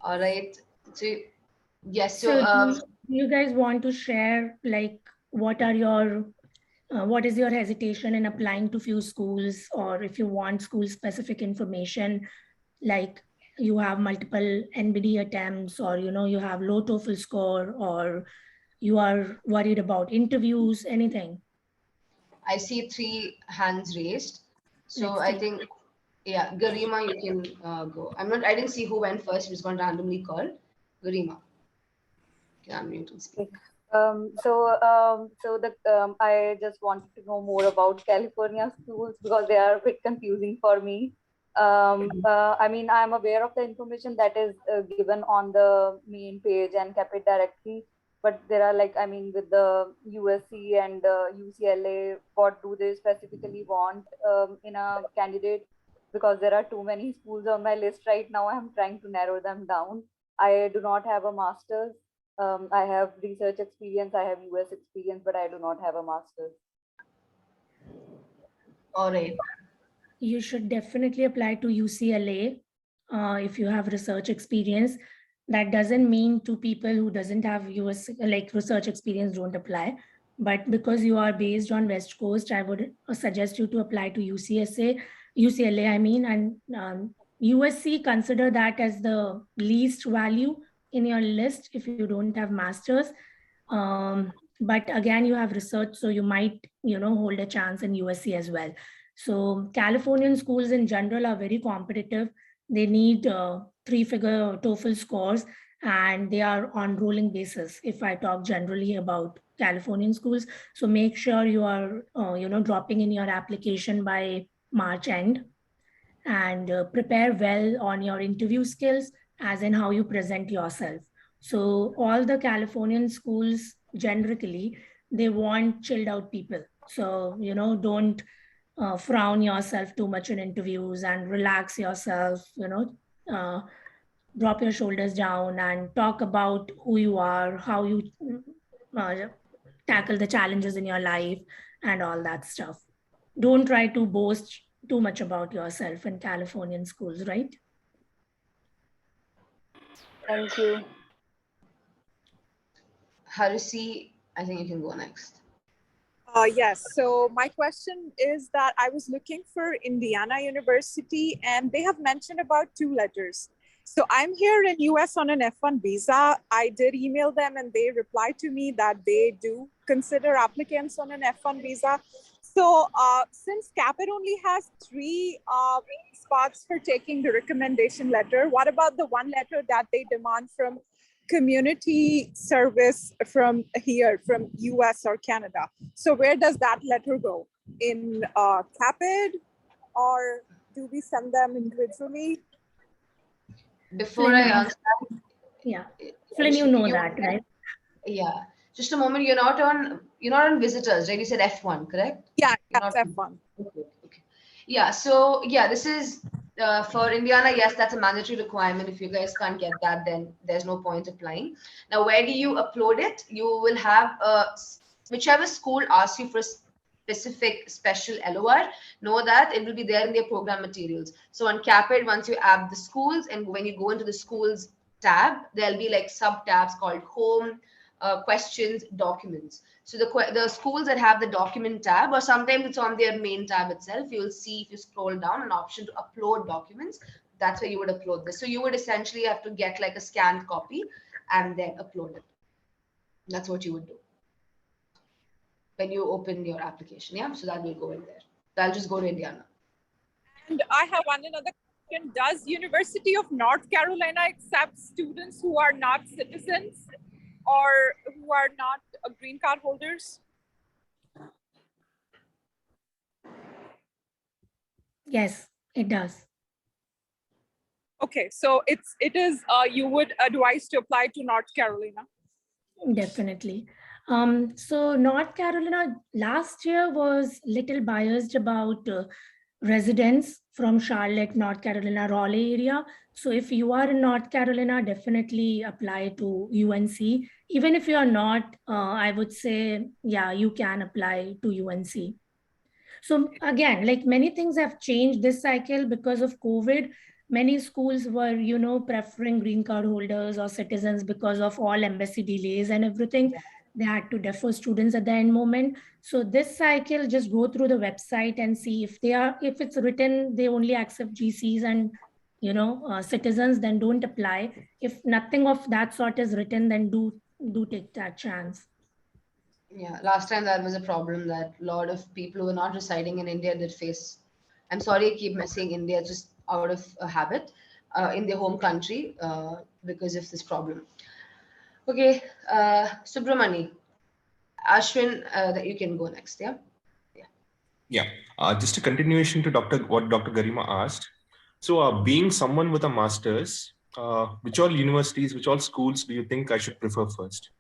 All right. So, yes. So, do you guys want to share like what is your hesitation in applying to few schools, or if you want school specific information, like you have multiple NBDE attempts, or you have low TOEFL score, or you are worried about interviews, anything? I see 3 hands raised. So Let's I see. think, yeah, Garima, you can go. I didn't see who went first. It was going randomly called. Garima, you can unmute and speak. I just wanted to know more about California schools because they are a bit confusing for me. I mean, I'm aware of the information that is given on the main page and Caapid directly, but there are like, I mean, with the USC and UCLA, what do they specifically want in a candidate? Because there are too many schools on my list right now. I'm trying to narrow them down. I do not have a master's. I have research experience, I have US experience, but I do not have a master's. All right. You should definitely apply to UCLA if you have research experience. That doesn't mean to people who doesn't have US like research experience don't apply. But because you are based on West Coast, I would suggest you to apply to UCLA, I mean, and USC, consider that as the least value in your list if you don't have masters. But again, you have research, so you might, hold a chance in USC as well. So Californian schools in general are very competitive. They need 3-figure TOEFL scores, and they are on rolling basis. If I talk generally about Californian schools, so make sure you are, dropping in your application by March end, and prepare well on your interview skills, as in how you present yourself. So all the Californian schools generically, they want chilled out people. So, don't frown yourself too much in interviews and relax yourself, drop your shoulders down and talk about who you are, how you tackle the challenges in your life and all that stuff. Don't try to boast too much about yourself in Californian schools, right? Thank you. Harisi, I think you can go next. Yes, so my question is that I was looking for Indiana University and they have mentioned about 2 letters. So I'm here in US on an F1 visa. I did email them and they replied to me that they do consider applicants on an F1 visa. So since Caapid only has 3 spots for taking the recommendation letter, what about the 1 letter that they demand from community service from here, from US or Canada? So where does that letter go? In Caapid, or do we send them individually? Before I answer that, yeah, Flynn, you know that, right? Yeah, just a moment. You're not on visitors, right? You said F1, correct? Yeah, that's F1. Okay. Yeah, so yeah, this is for Indiana. Yes, that's a mandatory requirement. If you guys can't get that, then there's no point applying. Now, where do you upload it? You will have whichever school asks you for specific special LOR, know that it will be there in their program materials. So on Caapid, once you add the schools, and when you go into the schools tab, there'll be like sub tabs called home, questions, documents. So the schools that have the document tab, or sometimes it's on their main tab itself, you'll see if you scroll down an option to upload documents. That's where you would upload this. So you would essentially have to get like a scanned copy and then upload it. That's what you would do when you open your application. Yeah, so that will go in there. I'll just go to Indiana. And I have another question. Does University of North Carolina accept students who are not citizens or who are not green card holders? Yes, it does. Okay, so it is you would advise to apply to North Carolina? Definitely. So North Carolina last year was little biased about residents from Charlotte, North Carolina, Raleigh area. So if you are in North Carolina, definitely apply to UNC. Even if you are not, I would say, yeah, you can apply to UNC. So again, like many things have changed this cycle because of COVID. Many schools were, preferring green card holders or citizens because of all embassy delays and everything. They had to defer students at the end moment. So this cycle, just go through the website and see if it's written, they only accept GCs and, citizens, then don't apply. If nothing of that sort is written, then do do take that chance. Yeah, last time that was a problem that a lot of people who were not residing in India did face. I'm sorry, I keep messing India just out of a habit in their home country because of this problem. Okay, Subramani, Ashwin, that you can go next. Yeah. Yeah, just a continuation to what Dr. Garima asked. So being someone with a master's, which all universities, which all schools do you think I should prefer first?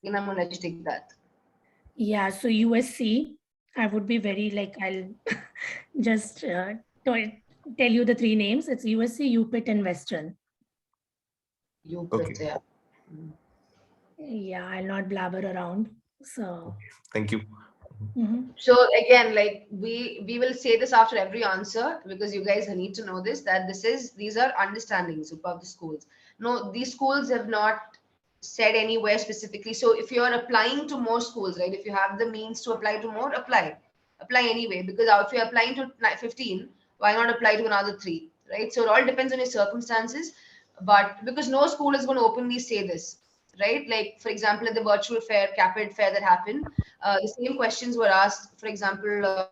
I'm going to let you take that. Yeah, so USC, I would be very I'll just tell you the three names. It's USC, UPenn, and Western. UPenn, okay. Yeah. Yeah, I'll not blabber around. So okay. Thank you. So again, like we will say this after every answer because you guys need to know this, that these are understandings about the schools. No, these schools have not said anywhere specifically. So if you're applying to more schools, right? If you have the means to apply to more, apply anyway, because if you're applying to 15, why not apply to another 3, right? So it all depends on your circumstances, but because no school is going to openly say this, right? Like for example, at the virtual fair, Caapid fair that happened, the same questions were asked, for example,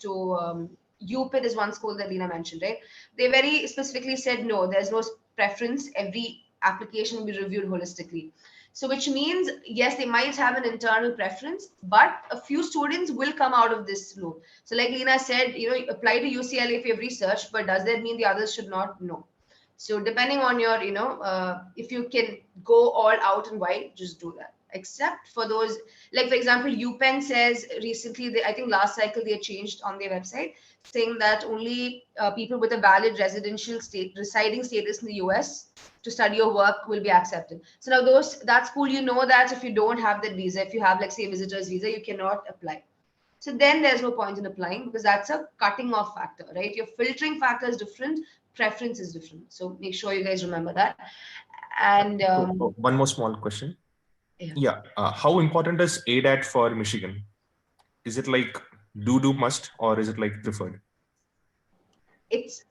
to UPenn is one school that Lena mentioned, right? They very specifically said, no, there's no preference. Every application will be reviewed holistically. So which means, yes, they might have an internal preference, but a few students will come out of this loop. So like Lena said, apply to UCLA if you have research, but does that mean the others should not? No. So depending on your, if you can go all out and wide, just do that. Except for those, like for example, UPenn says recently, I think last cycle they changed on their website, saying that only people with a valid residing status in the US to study or work will be accepted. So now that school, that if you don't have that visa, if you have like say a visitor's visa, you cannot apply. So then there's no point in applying because that's a cutting off factor, right? Your filtering factor is different, preference is different. So make sure you guys remember that. And one more small question. Yeah. How important is ADAT for Michigan? Is it like do must, or is it like preferred? It's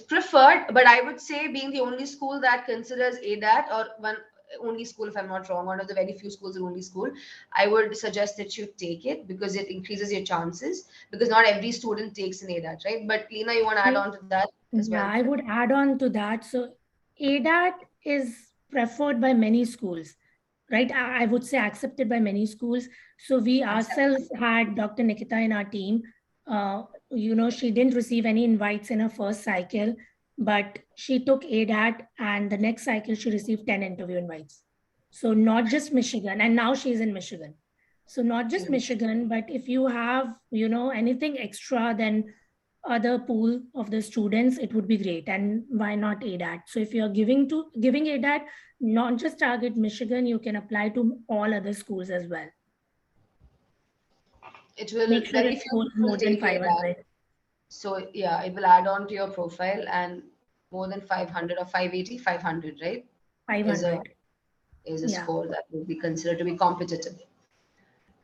preferred, but I would say being the only school that considers ADAT, or only school, if I'm not wrong, one of the very few schools in only school, I would suggest that you take it because it increases your chances, because not every student takes an ADAT, right? But Lena, you want to add on to that as well? Yeah, I would add on to that. So ADAT is preferred by many schools, right? I would say accepted by many schools. So we ourselves had Dr. Nikita in our team. She didn't receive any invites in her first cycle, but she took ADAT, and the next cycle she received 10 interview invites. So not just Michigan, and now she's in Michigan. So not just Michigan, but if you have, anything extra than other pool of the students, it would be great. And why not ADAT? So if you're giving ADAT, not just target Michigan, you can apply to all other schools as well. It will make sure it's more than 500. So yeah, it will add on to your profile, and more than 500 or 580, 500, right? 500 is a score that will be considered to be competitive.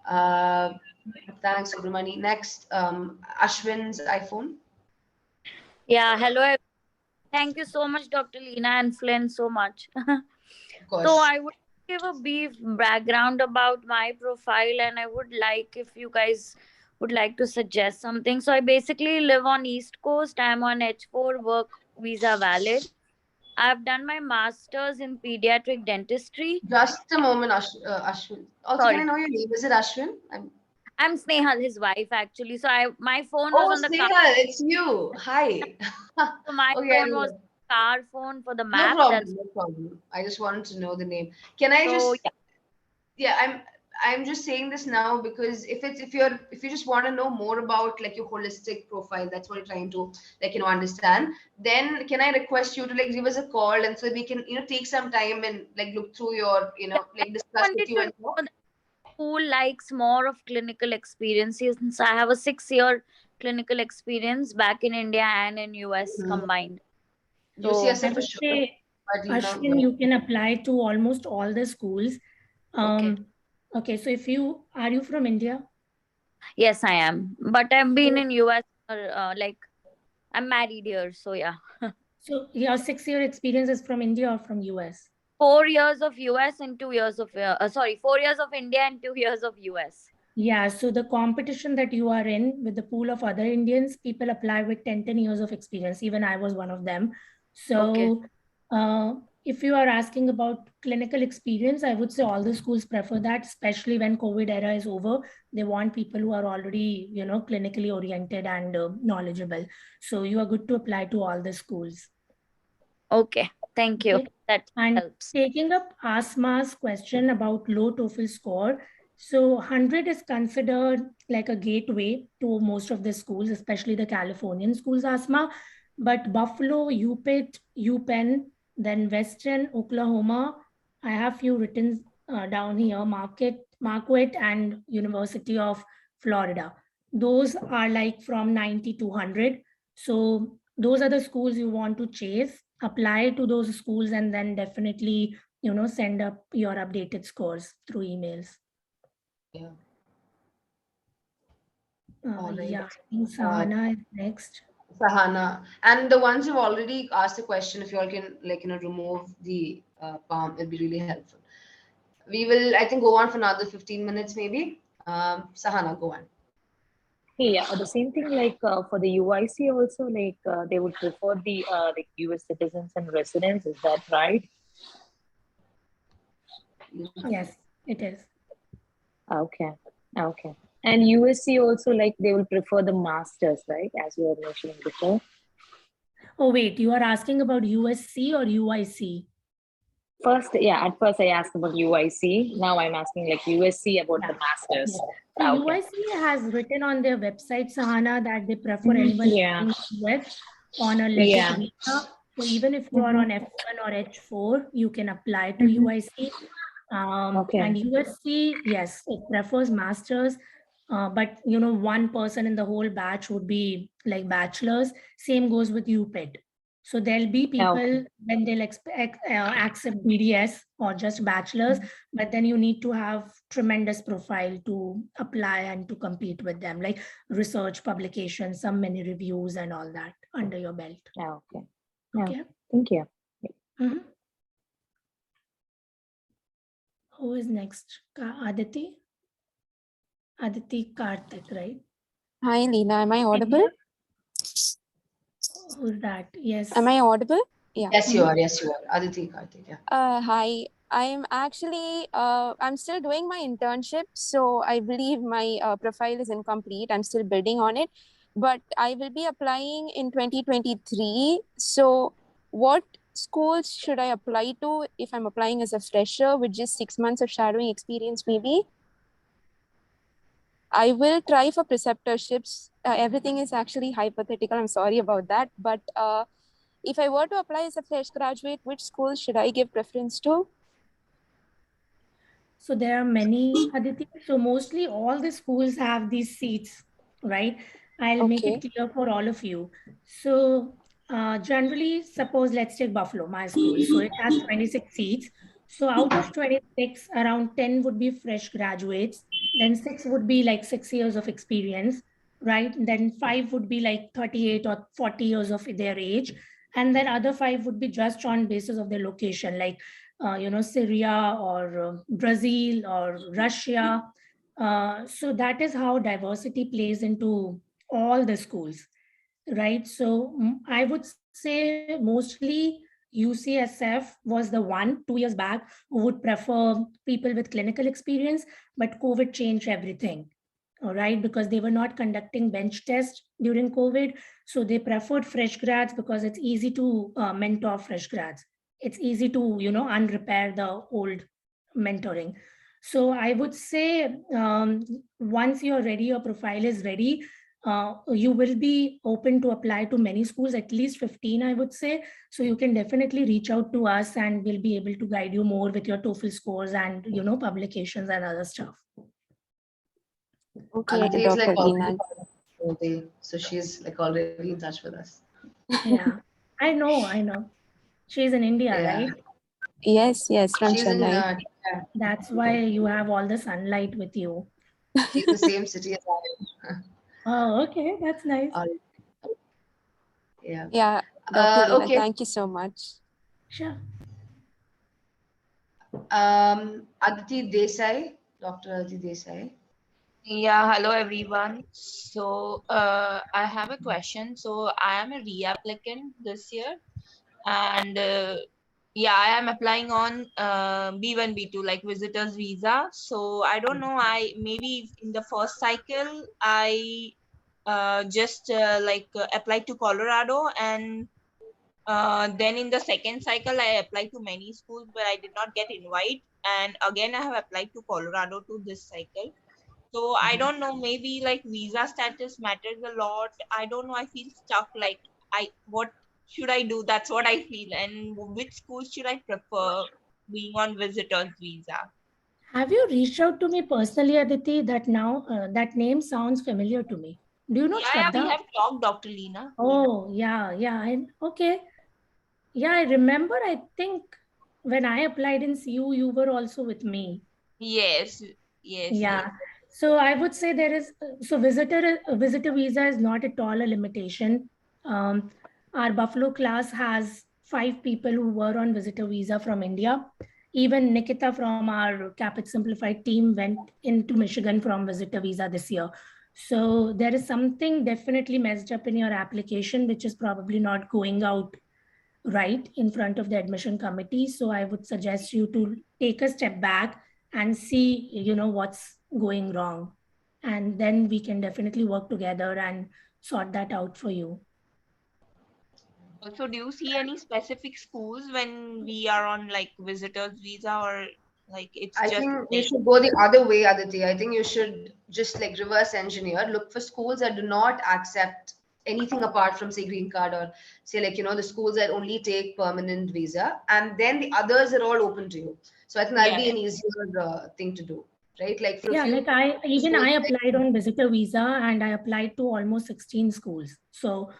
Thanks, Subramani. Next, Ashwin's iPhone. Yeah, hello. Thank you so much, Dr. Lena and Flynn, so much. So I would give a brief background about my profile, and I would like if you guys would like to suggest something. So I basically live on East Coast. I'm on H4, work visa valid. I've done my master's in pediatric dentistry. Just a moment, Ashwin. Also, Sorry. Can I know your name? Is it Ashwin? I'm Snehal, his wife, actually. So my phone was on the Snehal, car. It's you. Hi. So my phone was car phone for the map. No problem. I just wanted to know the name. Can I I'm just saying this now because if you just want to know more about like your holistic profile, that's what you're trying to understand, then can I request you to give us a call, and so we can take some time and look through your discuss with you and who likes more of clinical experiences, since I have a 6-year clinical experience back in India and in US combined. So Ashwin, you can apply to almost all the schools. Okay, so are you from India? Yes, I am. But I've been in US I'm married here, so yeah. So your 6-year experience is from India or from US? 4 years of US and 2 years of 4 years of India and 2 years of US. Yeah, so the competition that you are in with the pool of other Indians, people apply with 10 years of experience. Even I was one of them. So if you are asking about clinical experience, I would say all the schools prefer that, especially when COVID era is over. They want people who are already, clinically oriented and knowledgeable. So you are good to apply to all the schools. Okay, thank you. Okay. That and helps. Taking up Asma's question about low TOEFL score, so 100 is considered like a gateway to most of the schools, especially the Californian schools, Asma. But Buffalo, UPenn, then Western, Oklahoma, I have few written down here, Marquette and University of Florida. Those are like from 90 to 100. So those are the schools you want to chase. Apply to those schools and then definitely, send up your updated scores through emails. Yeah. Yeah, I think Sahana is next. Sahana, and the ones who've already asked a question, if you all can remove the palm, it'd be really helpful. We will, I think, go on for another 15 minutes maybe. Sahana, go on. Yeah, the same thing like for the UIC also, like they would prefer the like US citizens and residents. Is that right? Yes, it is. Okay. And USC also, like they will prefer the masters, right? As you were mentioning before. Oh wait, you are asking about USC or UIC? At first I asked about UIC. Now I'm asking like USC about the masters. Yeah. So UIC has written on their website, Sahana, that they prefer anyone in the US on a legit visa. So even if you are on F1 or H4, you can apply to UIC. And USC, yes, it prefers masters. But one person in the whole batch would be like bachelors. Same goes with UPenn. So there'll be people when they'll accept DDS or just bachelors, but then you need to have tremendous profile to apply and to compete with them, like research, publications, some many reviews and all that under your belt. Okay. Thank you. Who is next? Aditi Karthik, right? Hi, Leena. Am I audible? Who's that? Yes. Am I audible? Yeah. Yes, you are. Yes, you are. Aditi Karthik. Yeah. Hi. I'm actually, I'm still doing my internship. So I believe my profile is incomplete. I'm still building on it. But I will be applying in 2023. So what schools should I apply to if I'm applying as a fresher with just 6 months of shadowing experience maybe? I will try for preceptorships. Everything is actually hypothetical. I'm sorry about that. But if I were to apply as a fresh graduate, which schools should I give preference to? So there are many, Aditi. So mostly all the schools have these seats, right? I'll make it clear for all of you. So generally, suppose let's take Buffalo, my school. So it has 26 seats. So out of 26, around 10 would be fresh graduates. Then 6 would be like 6 years of experience, right? Then 5 would be like 38 or 40 years of their age. And then other 5 would be just on basis of their location, like Syria or Brazil or Russia. So that is how diversity plays into all the schools, right? So I would say mostly UCSF was the one 2 years back who would prefer people with clinical experience, but COVID changed everything. All right, because they were not conducting bench tests during COVID. So they preferred fresh grads because it's easy to mentor fresh grads. It's easy to, unrepair the old mentoring. So I would say once you're ready, your profile is ready, you will be open to apply to many schools, at least 15, I would say. So you can definitely reach out to us and we'll be able to guide you more with your TOEFL scores and, publications and other stuff. Okay, Aditi is like already, so she's like already in touch with us. Yeah, I know. She's in India, right? Yes, from she's Chennai. That's why you have all the sunlight with you. She's in the same city as I am. Oh, okay, that's nice. Yeah. Yeah, Dr. Leena, okay. thank you so much. Sure. Aditi Desai, Dr. Aditi Desai. Yeah, hello everyone. So I have a question. So I am a re-applicant this year, and yeah, I am applying on B1, B2, like visitors visa. So I don't know, I maybe in the first cycle I just applied to Colorado, and then in the second cycle I applied to many schools, but I did not get invite. And again, I have applied to Colorado to this cycle. So I don't know, maybe like visa status matters a lot. I don't know. I feel stuck. Like what should I do? That's what I feel. And which school should I prefer being on visitors visa? Have you reached out to me personally, Aditi? That name sounds familiar to me. Do you know Yeah, we Shraddha? have talked, Dr. Leena. Oh, yeah. Okay. Yeah, I remember. I think when I applied in CU, you were also with me. Yes. Yeah. So I would say visitor visa is not at all a limitation. Our Buffalo class has 5 people who were on visitor visa from India. Even Nikita from our Caapid Simplified team went into Michigan from visitor visa this year. So there is something definitely messed up in your application, which is probably not going out right in front of the admission committee. So I would suggest you to take a step back and see, what's going wrong. And then we can definitely work together and sort that out for you. So do you see any specific schools when we are on like visitors visa, or like it's I just think you like... should go the other way, Aditi. I think you should just like reverse engineer, look for schools that do not accept anything apart from say green card, or say like, the schools that only take permanent visa, and then the others are all open to you. So I think that'll be an easier thing to do, right? Like for Yeah, a few like I schools, applied on visitor visa and I applied to almost 16 schools. So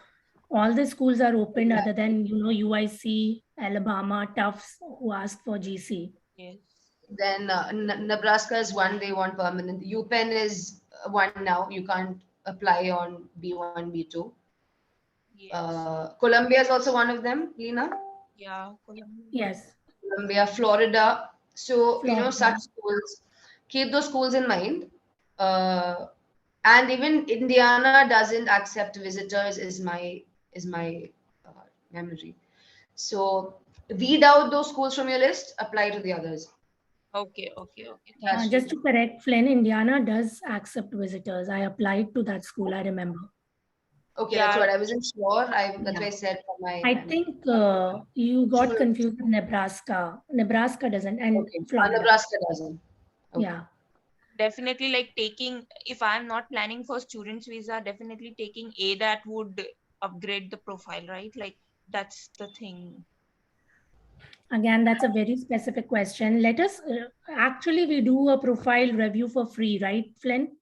all the schools are open other than, UIC, Alabama, Tufts, who ask for GC. Yes. Then Nebraska is one, they want permanent. UPenn is one now. You can't apply on B1, B2. Columbia is also one of them, Lena. Yeah, Columbia. Yes. Columbia, Florida. So, Florida. such schools, keep those schools in mind. And even Indiana doesn't accept visitors is my memory. So weed out those schools from your list, apply to the others. Okay. Just to correct, Flynn, Indiana does accept visitors. I applied to that school, I remember. Okay, that's what I wasn't sure. That's why I said for my. I think you got confused with Nebraska. Nebraska doesn't, and Florida. Nebraska doesn't. Okay. Yeah. Definitely, like if I'm not planning for students visa, definitely taking ADAT would upgrade the profile, right? Like that's the thing. Again, that's a very specific question. Let us, actually we do a profile review for free, right, Flynn?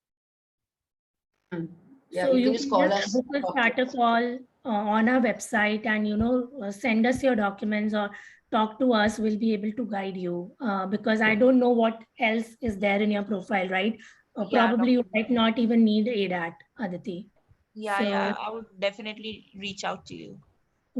Yeah, so you can just call us. Book a starter call on our website and, send us your documents or talk to us. We'll be able to guide you because I don't know what else is there in your profile, right? Probably you might not even need ADAT, Aditi. Yeah, I would definitely reach out to you.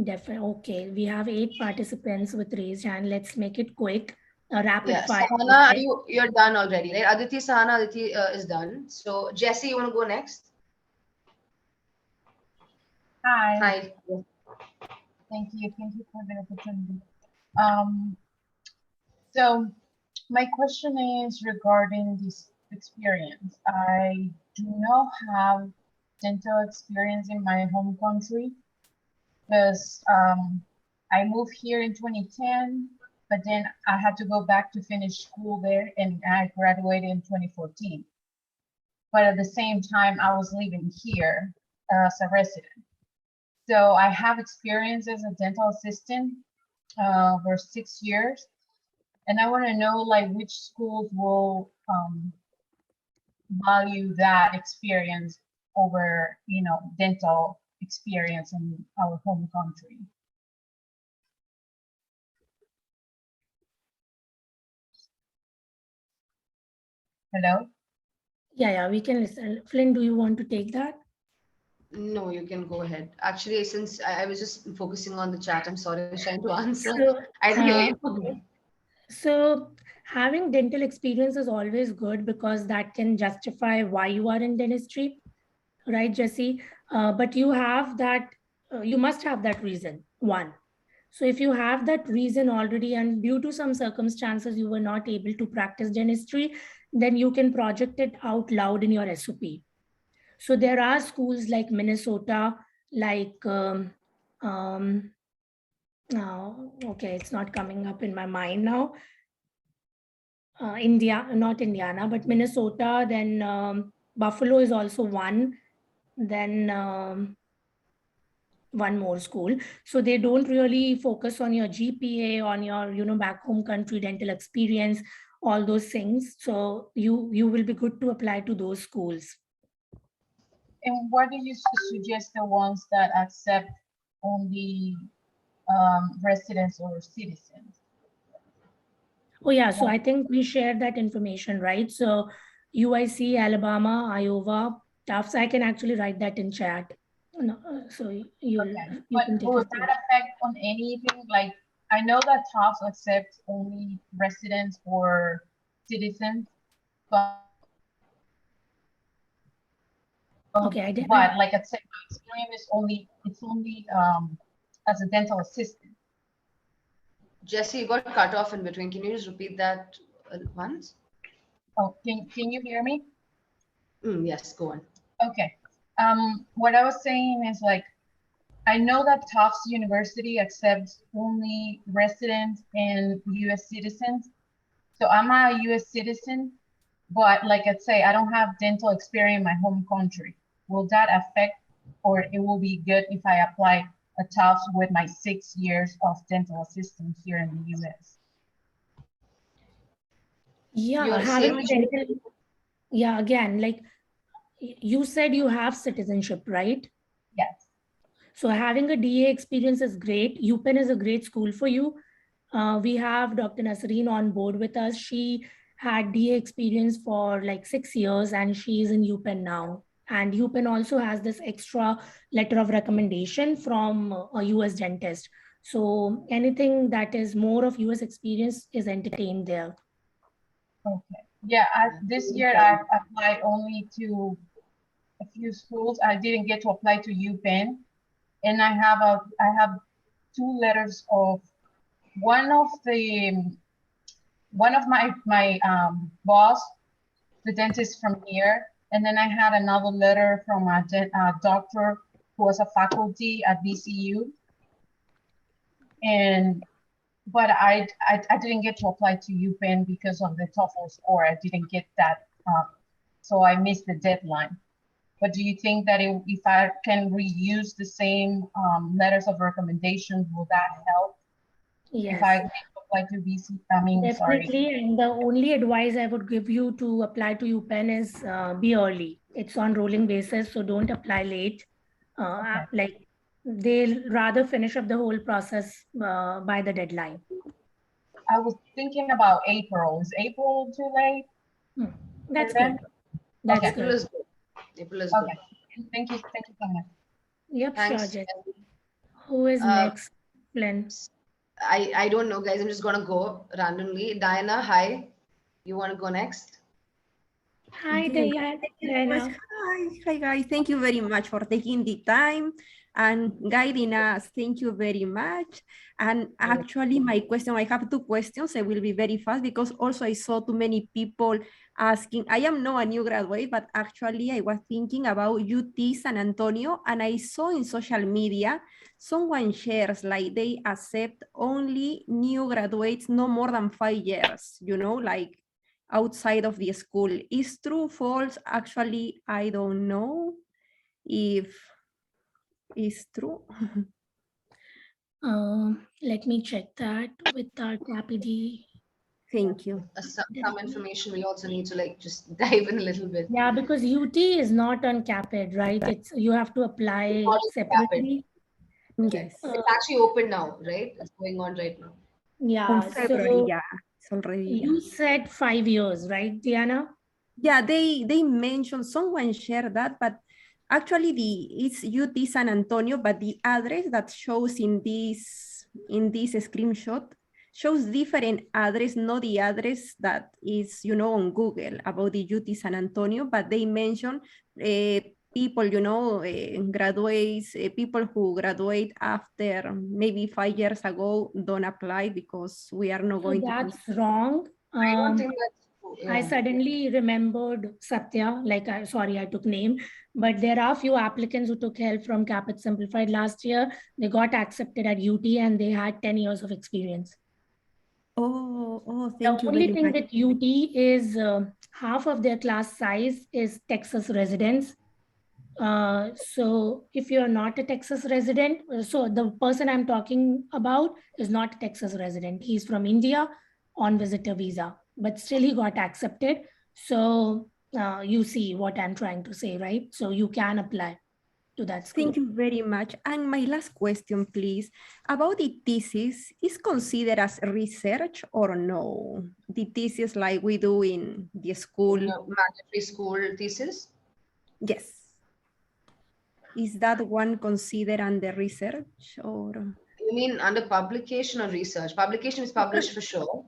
Definitely. Okay, we have 8 participants with raised hand. Let's make it quick. A rapid fire. Sahana, you're done already, right? Aditi, Sahana, Aditi is done. So Jesse, you want to go next? Hi. Thank you for the opportunity. So my question is regarding this experience. I do not have dental experience in my home country because I moved here in 2010, but then I had to go back to finish school there, and I graduated in 2014. But at the same time, I was living here as a resident. So I have experience as a dental assistant for 6 years. And I want to know like which schools will value that experience over, dental experience in our home country. Hello? Yeah, we can listen. Flynn, do you want to take that? No, you can go ahead. Actually, since I was just focusing on the chat, I'm sorry, I was trying to answer. So, I didn't hear you. So having dental experience is always good because that can justify why you are in dentistry, right, Jesse? But you have that, you must have that reason, one. So if you have that reason already and due to some circumstances you were not able to practice dentistry, then you can project it out loud in your SOP. So there are schools like Minnesota, like, okay, it's not coming up in my mind now. Not Indiana, but Minnesota, then Buffalo is also one, then one more school. So they don't really focus on your GPA, on your, back home country dental experience, all those things. So you will be good to apply to those schools. And what do you suggest the ones that accept only residents or citizens? Oh yeah, so I think we shared that information, right? So UIC, Alabama, Iowa, Tufts, I can actually write that in chat. No, so you can take will it. That affect on anything? Like, I know that Tufts accepts only residents or citizens, but okay, but like I said, my experience is it's only as a dental assistant. Jesse, you got cut off in between. Can you just repeat that once? Oh, can you hear me? Yes, go on. Okay. What I was saying is, like, I know that Tufts University accepts only residents and U.S. citizens. So I'm a U.S. citizen, but like I say, I don't have dental experience in my home country. Will that affect, or it will be good if I apply a Tufts with my 6 years of dental assistance here in the U.S.? Yeah, again, like you said, you have citizenship, right? Yes. So having a DA experience is great. UPenn is a great school for you. We have Dr. Nasreen on board with us. She had DA experience for like 6 years and she's in UPenn now. And UPenn also has this extra letter of recommendation from a US dentist. So anything that is more of US experience is entertained there. Okay. Yeah, this year I applied only to a few schools. I didn't get to apply to UPenn, and I have 2 letters of one of my boss, the dentist from here, and then I had another letter from a doctor who was a faculty at VCU, but I didn't get to apply to UPenn because of the TOEFL score. I didn't get that, so I missed the deadline. But do you think that if I can reuse the same letters of recommendation, will that help? Yes. If I apply to VC, Definitely. And the only advice I would give you to apply to UPenn is be early. It's on rolling basis, so don't apply late. Okay. Like they'll rather finish up the whole process by the deadline. I was thinking about April. Is April too late? That's good. That's April good. is good. April is okay. good. Thank you so much. Yep, Thanks. sure, Jen. Who is next? Flynn. I don't know, guys. I'm just gonna go randomly. Diana, hi. You want to go next? Hi, Diana. Hi, guys. Thank you very much for taking the time and guiding us. Thank you very much. And actually, my question, I have 2 questions. I will be very fast because also I saw too many people asking. I am not a new graduate, but actually I was thinking about UT San Antonio, and I saw in social media someone shares like they accept only new graduates no more than 5 years, like outside of the school. Is true, false? Actually, I don't know if it's true. Let me check that with our Caapid. Thank you. Some information we also need to just dive in a little bit. Yeah, because UT is not on Caapid, right? It's you have to apply separately. Yes. It's actually open now, right? It's going on right now. Yeah. February, So yeah. It's already. You said 5 years, right, Diana? Yeah, they mentioned, someone shared that, but actually it's UT San Antonio, but the address that shows in this screenshot shows different address, not the address that is, on Google about the UT San Antonio, but they mention people, graduates, people who graduate after maybe 5 years ago don't apply because we are not going to. That's wrong. I don't think that's true. Yeah. I suddenly remembered Satya, sorry, I took name, but there are few applicants who took help from Caapid Simplified last year. They got accepted at UT and they had 10 years of experience. Oh, thank you very much. The only thing much. with UT is half of their class size is Texas residents. So if you're not a Texas resident, so the person I'm talking about is not a Texas resident. He's from India on visitor visa, but still he got accepted. So you see what I'm trying to say, right? So you can apply to that school. Thank you very much. And my last question, please, about the thesis, is considered as research or no? The thesis like we do in the school. Mandatory school thesis? Yes. Is that one considered under research or? You mean under publication or research? Publication is published for sure.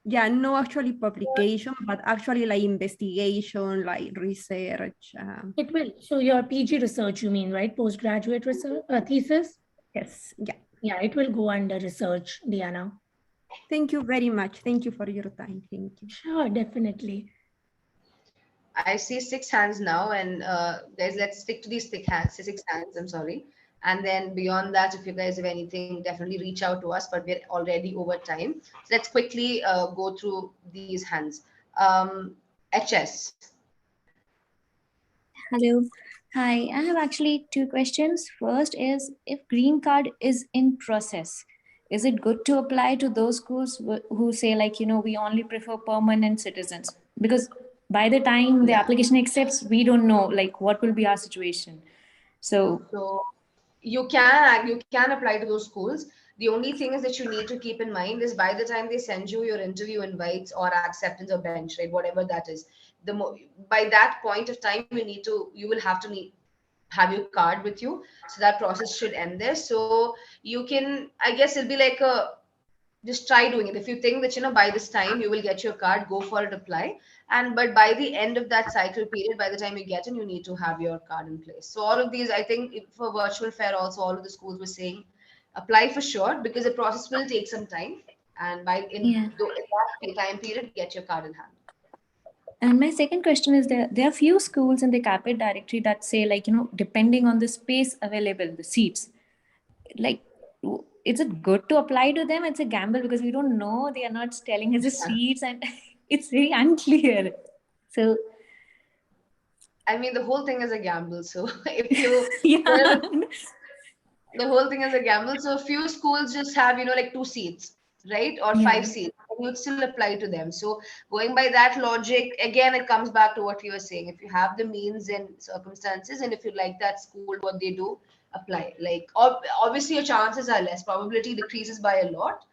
Yeah, no actually publication, but actually like investigation, like research. It will. So your PG research, you mean, right? Postgraduate research thesis? Yes. Yeah. Yeah, it will go under research, Diana. Thank you very much. Thank you for your time. Thank you. Sure, definitely. I see 6 hands now, and guys, let's stick to these 6 hands. I'm sorry. And then beyond that, if you guys have anything, definitely reach out to us, but we're already over time. So let's quickly go through these hands. HS. Hello. Hi, I have actually 2 questions. First is, if green card is in process, is it good to apply to those schools who say like, we only prefer permanent citizens? Because by the time the application accepts, we don't know like what will be our situation. So you can apply to those schools. The only thing is that you need to keep in mind is by the time they send you your interview invites or acceptance or bench, right, whatever that is, by that point of time you will have to have your card with you. So that process should end there. So you can, I guess it'll be like just try doing it. If you think that by this time you will get your card, go for it, apply. But by the end of that cycle period, by the time you get in, you need to have your card in place. So all of these, I think for virtual fair also, all of the schools were saying apply for sure, because the process will take some time, and in that time period, get your card in hand. And my second question is, there are few schools in the Caapid directory that say like, depending on the space available, the seats, like, is it good to apply to them? It's a gamble because we don't know. They are not telling us the seats and it's very unclear. So, I mean, the whole thing is a gamble. So if you, the whole thing is a gamble. So a few schools just have, like 2 seats, right? Or 5 seats. And you'd still apply to them. So going by that logic, again, it comes back to what you were saying. If you have the means and circumstances, and if you like that school, what they do, apply. Like, obviously your chances are less, probability decreases by a lot,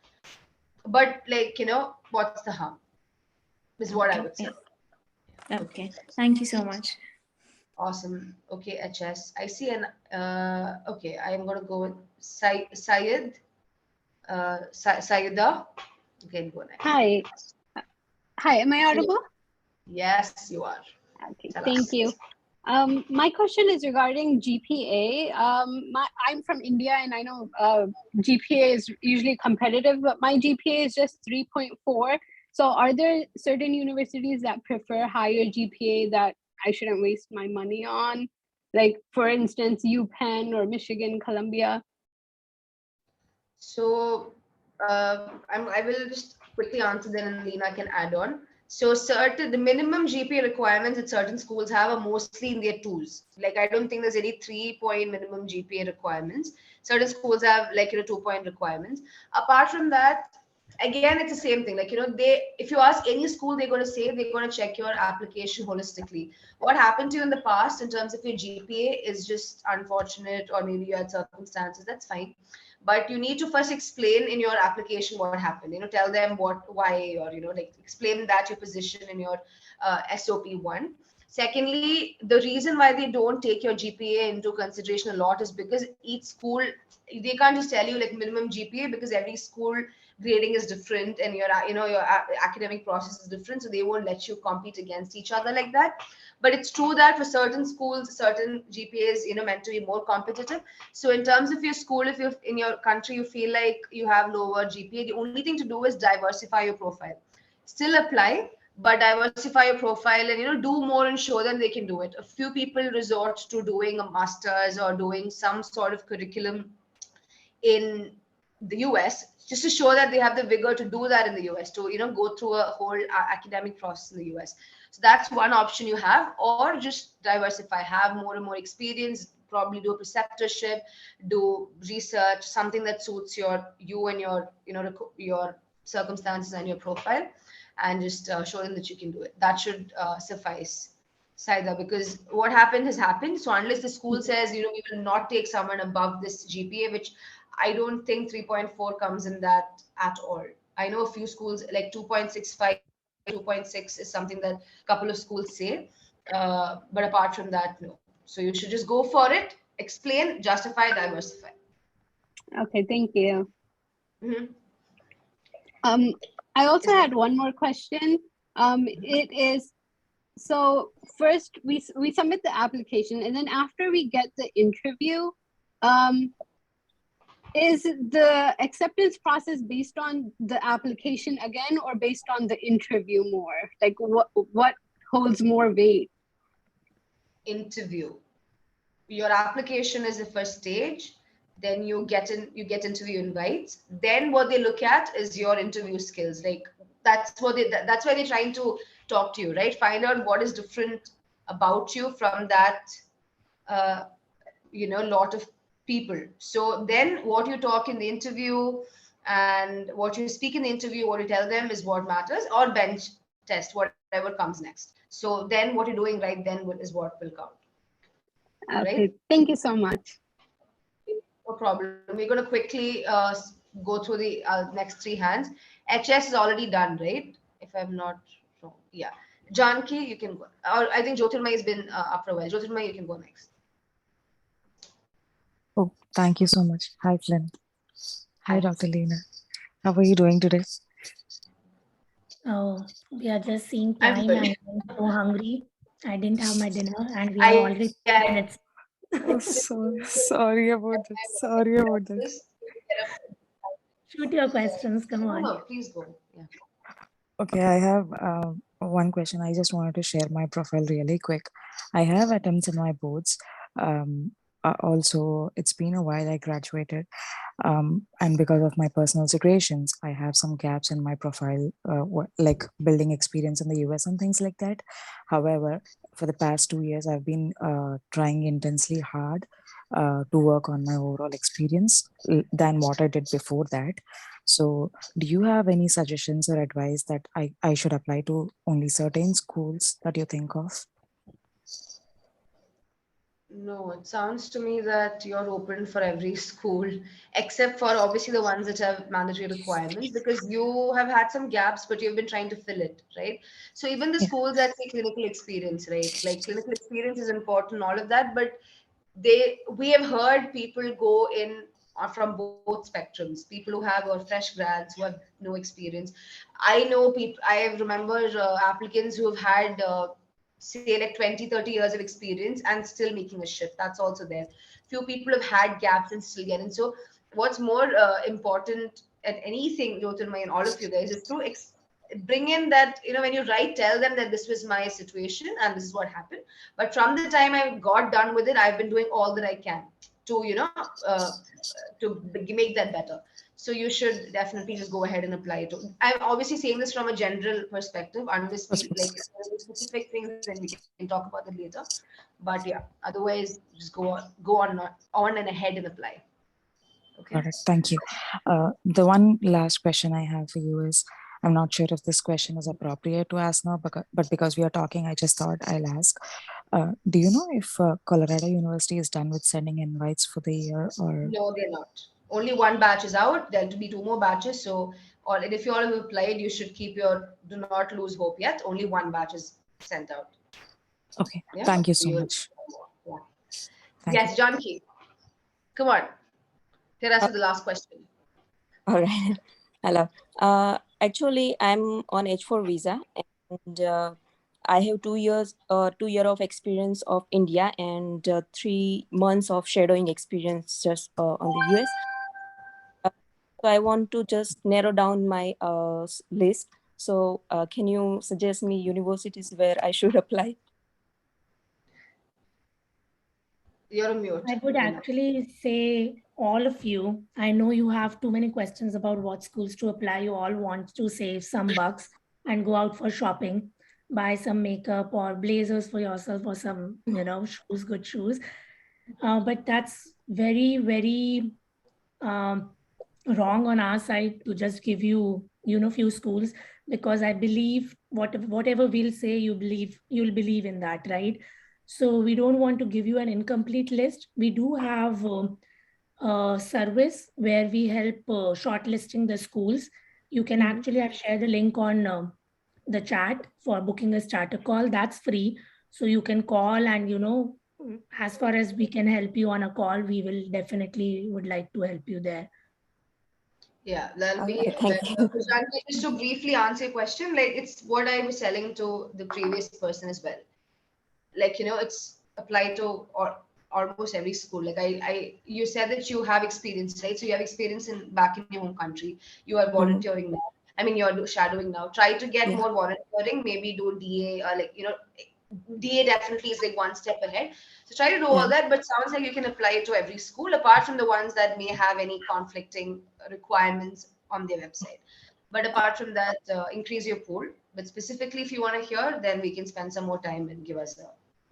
but like, what's the harm is what I would say. Okay, thank you so much. Awesome. Okay, HS, I see okay, I'm gonna go with Syed, Sayeda. Okay, go next. Hi, am I audible? Yes, you are. Okay, thank you. My question is regarding GPA. I'm from India, and I know GPA is usually competitive, but my GPA is just 3.4. So are there certain universities that prefer higher GPA that I shouldn't waste my money on? Like, for instance, UPenn or Michigan, Columbia? So I will just quickly answer, then and Lena can add on. So the minimum GPA requirements that certain schools have are mostly in their 2s. Like, I don't think there's any 3-point minimum GPA requirements. Certain schools have 2-point requirements. Apart from that, again, it's the same thing. Like, if you ask any school, they're going to check your application holistically. What happened to you in the past in terms of your GPA is just unfortunate, or maybe you had circumstances, that's fine. But you need to first explain in your application what happened, tell them why, or, explain that your position in your SOP1. Secondly, the reason why they don't take your GPA into consideration a lot is because each school, they can't just tell you like minimum GPA, because every school grading is different and your academic process is different, so they won't let you compete against each other like that. But it's true that for certain schools, certain GPAs, meant to be more competitive. So in terms of your school, if you're in your country, you feel like you have lower GPA, the only thing to do is diversify your profile. Still apply, but diversify your profile and do more and show them they can do it. A few people resort to doing a master's or doing some sort of curriculum in the US just to show that they have the vigor to do that in the US, to go through a whole academic process in the US. So that's one option you have, or just diversify, have more and more experience, probably do a preceptorship, do research, something that suits you and your circumstances and your profile, and just show them that you can do it. That should suffice, Saida, because what happened has happened. So unless the school says, we will not take someone above this GPA, which I don't think 3.4 comes in that at all. I know a few schools like 2.65, 2.6 is something that a couple of schools say. But apart from that, no. So you should just go for it, explain, justify, diversify. Okay, thank you. Mm-hmm. I also had one more question. It is, so first we submit the application, and then after we get the interview, is the acceptance process based on the application again, or based on the interview more? Like what holds more weight? Interview. Your application is the first stage. Then you get interview invites. Then what they look at is your interview skills. Like that's why they're trying to talk to you, right? Find out what is different about you from that lot of people. So then what you talk in the interview and what you speak in the interview, what you tell them is what matters, or bench test, whatever comes next. So then what you're doing right then is what will count. Okay, right? Thank you so much. No problem. We're going to quickly go through the next three hands. HS is already done, right? If I'm not wrong. Yeah. Janki, you can go. Or I think Jyotirmay has been up for a while. Jyotirmay, you can go next. Oh, thank you so much. Hi, Flynn. Hi, Dr. Leena. How are you doing today? Oh, we are just seeing time and I'm so hungry. I didn't have my dinner and we are already 10 minutes. Oh, so sorry about that. Sorry about that. Shoot your questions. Come on. No, please go. Yeah. Okay, I have one question. I just wanted to share my profile really quick. I have attempts in my boards. Also, it's been a while I graduated. And because of my personal situations, I have some gaps in my profile, like building experience in the US and things like that. However, for the past 2 years, I've been trying intensely hard to work on my overall experience than what I did before that. So do you have any suggestions or advice that I should apply to only certain schools that you think of? No, it sounds to me that you're open for every school, except for obviously the ones that have mandatory requirements, because you have had some gaps, but you've been trying to fill it, right? So even the schools that say clinical experience, right? Like clinical experience is important, all of that, but we have heard people go in from both spectrums, people who have fresh grads, who have no experience. I know people, I remember applicants who have had say like 20-30 years of experience and still making a shift. That's also there. Few people have had gaps and still get in. So what's more important at anything, Jyotirmay, and all of you guys, is to bring in that, when you write, tell them that this was my situation and this is what happened. But from the time I got done with it, I've been doing all that I can to, to make that better. So you should definitely just go ahead and apply it. I'm obviously saying this from a general perspective. Unless we like specific things, then we can talk about it later. But yeah, otherwise, just go on and ahead and apply. Okay. All right, thank you. The one last question I have for you is, I'm not sure if this question is appropriate to ask now, but because we are talking, I just thought I'll ask. Do you know if Colorado University is done with sending invites for the year, or? No, they're not. Only one batch is out. There'll be 2 more batches. So, if you all have applied, you should do not lose hope yet. Only one batch is sent out. Okay. Yeah? Thank you so much. Yeah. Yes, Janki. Come on. Hit us with the last question. All right. Hello. Actually, I'm on H4 visa, and I have 2 years, 2 year of experience of India and 3 months of shadowing experience just on the US. So I want to just narrow down my list. So can you suggest me universities where I should apply? You're on mute. I would actually say all of you, I know you have too many questions about what schools to apply. You all want to save some bucks and go out for shopping, buy some makeup or blazers for yourself or some, shoes, good shoes. But that's very, very wrong on our side to just give you, few schools, because I believe whatever we'll say, you'll believe in that, right? So we don't want to give you an incomplete list. We do have a service where we help shortlisting the schools. You can actually, I'll share the link on the chat for booking a starter call. That's free. So you can call and, as far as we can help you on a call, we will definitely would like to help you there. Yeah, that'll be Okay, thank you. just to briefly answer your question, like it's what I was telling to the previous person as well. Like, it's applied to almost every school. Like you said that you have experience, right? So you have experience back in your home country. You are volunteering now. I mean, you're shadowing now. Try to get more volunteering. Maybe do DA or DA definitely is like one step ahead. So try to do all that, but sounds like you can apply it to every school apart from the ones that may have any conflicting requirements on their website. But apart from that, increase your pool. But specifically, if you want to hear, then we can spend some more time and give us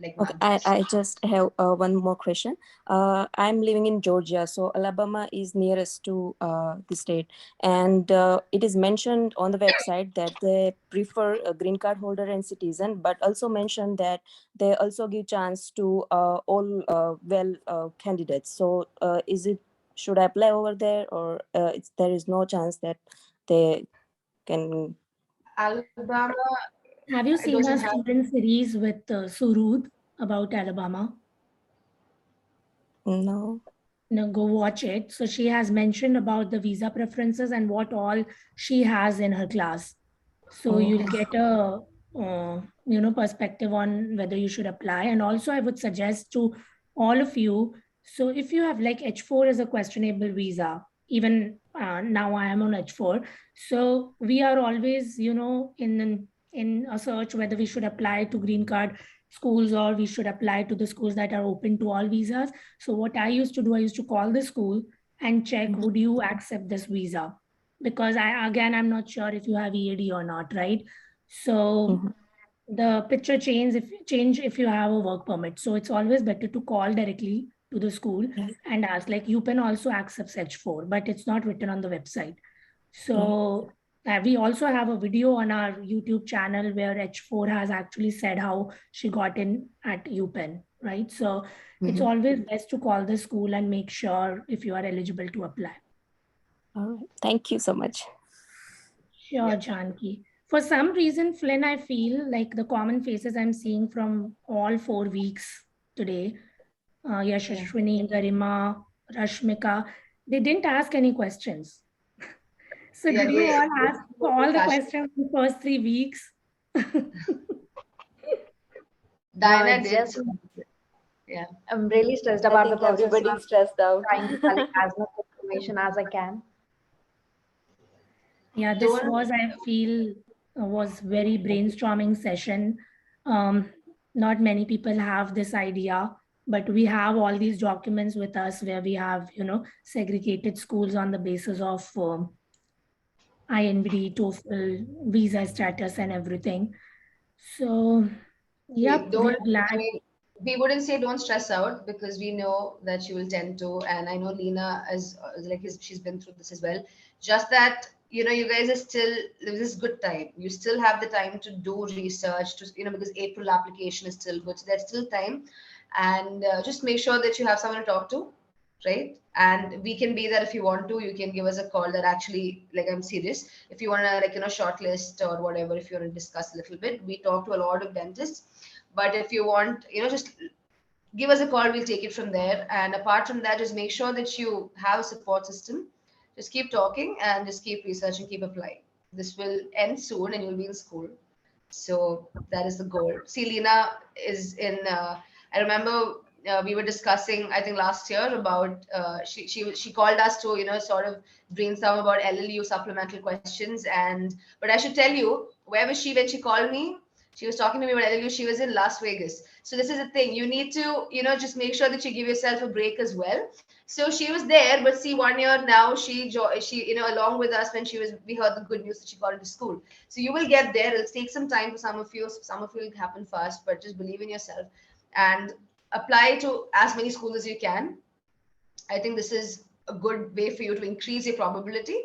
Okay, I just have one more question. I'm living in Georgia, so Alabama is nearest to the state, and it is mentioned on the website that they prefer a green card holder and citizen, but also mentioned that they also give chance to all candidates. So should I apply over there, or there is no chance that they can? Alabama. Have you seen a student series with Surud about Alabama? No. No, go watch it. So she has mentioned about the visa preferences and what all she has in her class. So you'll get a perspective on whether you should apply. And also I would suggest to all of you, so if you have like H4 is a questionable visa, even now I am on H4. So we are always, in a search whether we should apply to green card schools or we should apply to the schools that are open to all visas. So what I used to do, I used to call the school and check, would you accept this visa? Because I'm not sure if you have EAD or not, right? So the picture change if you have a work permit. So it's always better to call directly to the school and ask. Like UPenn also accepts H4, but it's not written on the website. So we also have a video on our YouTube channel where H4 has actually said how she got in at UPenn, right? So it's always best to call the school and make sure if you are eligible to apply. All right. Thank you so much. Sure, Janki. For some reason, Flynn, I feel like the common faces I'm seeing from all 4 weeks today, Yashashwini, Garima, Rashmika, they didn't ask any questions. So did you all ask all the questions in the first 3 weeks? Diana did. Yeah. I'm really stressed about the process. Everybody's stressed out. Trying to collect as much information as I can. Yeah, this was, I feel, was very brainstorming session. Not many people have this idea, but we have all these documents with us where we have, segregated schools on the basis of INBDE, TOEFL, visa status and everything. So, yeah, we're glad. We wouldn't say don't stress out because we know that you will tend to, and I know Lena she's been through this as well. Just that, you guys are still, this is good time. You still have the time to do research to, because April application is still good. So there's still time, and just make sure that you have someone to talk to, right? And we can be there if you want to. You can give us a call that actually, like, I'm serious. If you want to, shortlist or whatever, if you want to discuss a little bit, we talk to a lot of dentists. But if you want, just give us a call. We'll take it from there. And apart from that, just make sure that you have a support system. Just keep talking and just keep researching, keep applying. This will end soon and you'll be in school. So that is the goal. See, Lena is in, I remember we were discussing, I think last year about, she called us to, sort of brainstorm about LLU supplemental questions. But I should tell you, where was she when she called me? She was talking to me about LLU. She was in Las Vegas. So this is the thing. You need to, just make sure that you give yourself a break as well. So she was there, but see, 1 year now, she, along with us when we heard the good news that she got into school. So you will get there. It'll take some time for some of you. Some of you will happen fast, but just believe in yourself and apply to as many schools as you can. I think this is a good way for you to increase your probability.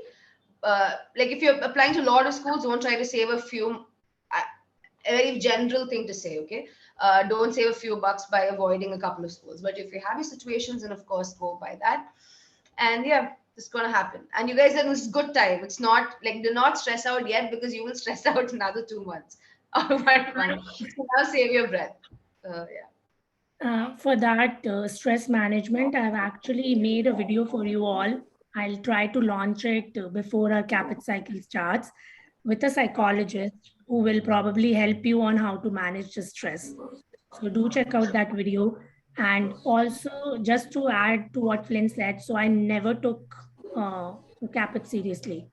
Like if you're applying to a lot of schools, don't try to save a few. A very general thing to say, okay? Don't save a few bucks by avoiding a couple of schools. But if you have your situations, then of course go by that. And yeah, it's gonna happen. And you guys are in this good time. It's not like, do not stress out yet because you will stress out another 2 months or 1 month. So now save your breath. For that stress management, I've actually made a video for you all. I'll try to launch it before our Caapid cycle starts with a psychologist who will probably help you on how to manage the stress. So do check out that video. And also, just to add to what Flynn said, so I never took Caapid seriously.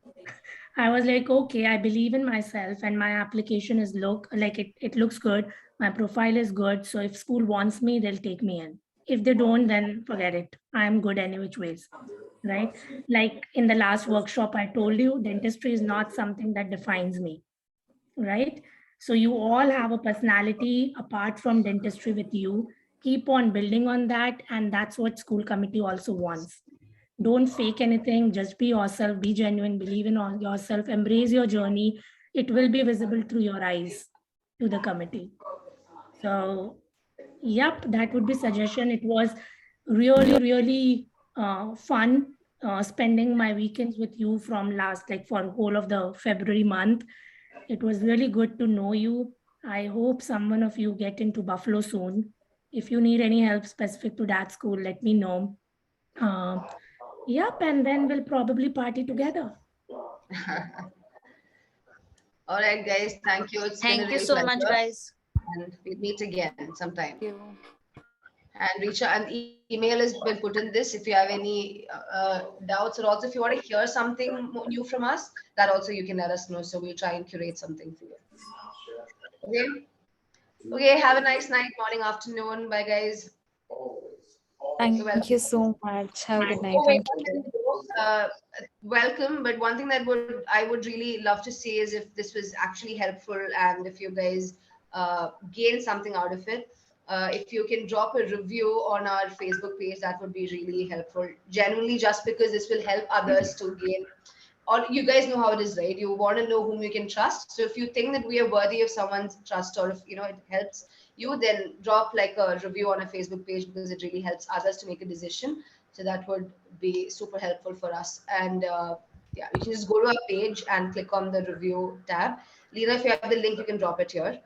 I was like, okay, I believe in myself and my application is it looks good. My profile is good. So if school wants me, they'll take me in. If they don't, then forget it. I'm good any which ways, right? Like in the last workshop, I told you, dentistry is not something that defines me, right? So you all have a personality apart from dentistry with you. Keep on building on that. And that's what school committee also wants. Don't fake anything, just be yourself, be genuine, believe in yourself, embrace your journey. It will be visible through your eyes to the committee. So, yep, that would be suggestion. It was really, really fun spending my weekends with you from for whole of the February month. It was really good to know you. I hope someone of you get into Buffalo soon. If you need any help specific to that school, let me know. Yep, and then we'll probably party together. All right, guys. Thank you. Thank you so much, guys. And we'll meet again sometime. And reach out, and email has been put in this. If you have any doubts, or also if you want to hear something new from us, that also you can let us know. So we'll try and curate something for you. Okay. Okay. Have a nice night, morning, afternoon. Bye, guys. Thank you so much. Have a good night. Thank you. Welcome. But one thing that I would really love to see is if this was actually helpful and if you guys gain something out of it. If you can drop a review on our Facebook page, that would be really helpful. Genuinely, just because this will help others to gain. Or you guys know how it is, right? You want to know whom you can trust. So if you think that we are worthy of someone's trust, or if it helps you, then drop like a review on a Facebook page because it really helps others to make a decision. So that would be super helpful for us. And yeah, you can just go to our page and click on the review tab. Lena, if you have the link, you can drop it here.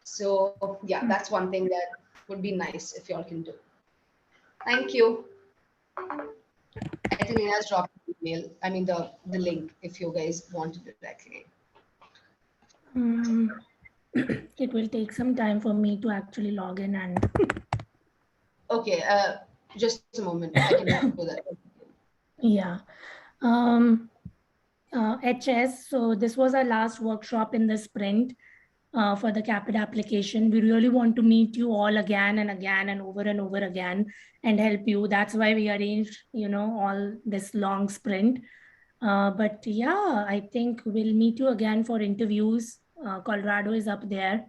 So yeah, that's one thing that would be nice if y'all can do. Thank you. I think Lena's dropped the email. I mean the link if you guys want to directly. It will take some time for me to actually log in and. Okay, just a moment. I can help with that. Yeah. HS. So this was our last workshop in the sprint for the Caapid application. We really want to meet you all again and again and over again and help you. That's why we arranged, all this long sprint. But yeah, I think we'll meet you again for interviews. Colorado is up there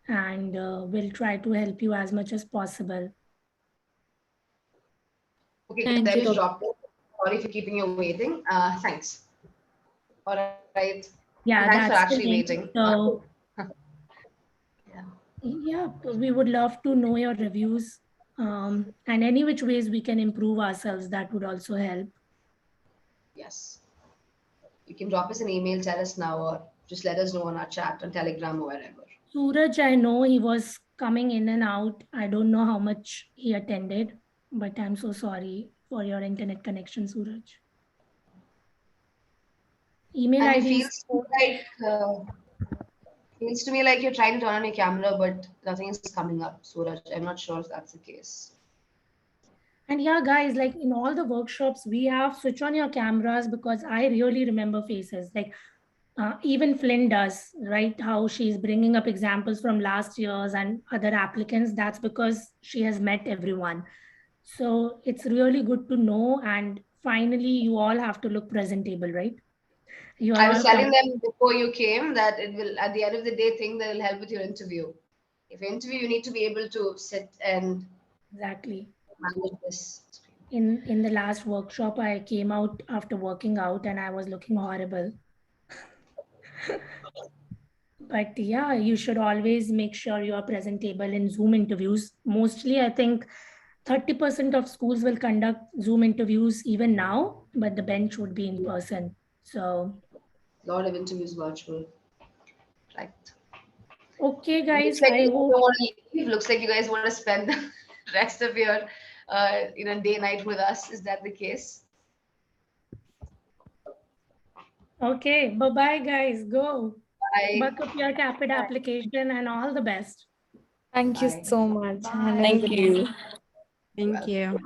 and we'll try to help you as much as possible. Okay, that is dropped. Sorry for keeping you waiting. Thanks. All right. Yeah, thanks for actually waiting. So, yeah, we would love to know your reviews and any which ways we can improve ourselves. That would also help. Yes. You can drop us an email, tell us now, or just let us know on our chat, on Telegram, or wherever. Suraj, I know he was coming in and out. I don't know how much he attended, but I'm so sorry for your internet connection, Suraj. Email And it IDs. feels to me like you're trying to turn on your camera, but nothing is coming up, Suraj. I'm not sure if that's the case. And yeah, guys, like in all the workshops, we have switch on your cameras because I really remember faces. Like even Flynn does, right? How she's bringing up examples from last year's and other applicants. That's because she has met everyone. So it's really good to know. And finally, you all have to look presentable, right? You are I was all telling them before you came that it will, at the end of the day, think that it'll help with your interview. If you interview, you need to be able to sit and exactly manage this. In the last workshop, I came out after working out and I was looking horrible. But yeah, you should always make sure you are presentable in Zoom interviews. Mostly, I think 30% of schools will conduct Zoom interviews even now, but the bench would be in person. So a lot of interviews virtual. Right. Okay, guys. Looks like I hope. Looks like you guys want to spend the rest of your day night with us. Is that the case? Okay. Bye-bye, guys. Go. Bye. Buck up your Caapid application and all the best. Thank you so much. Thank you. Thank you.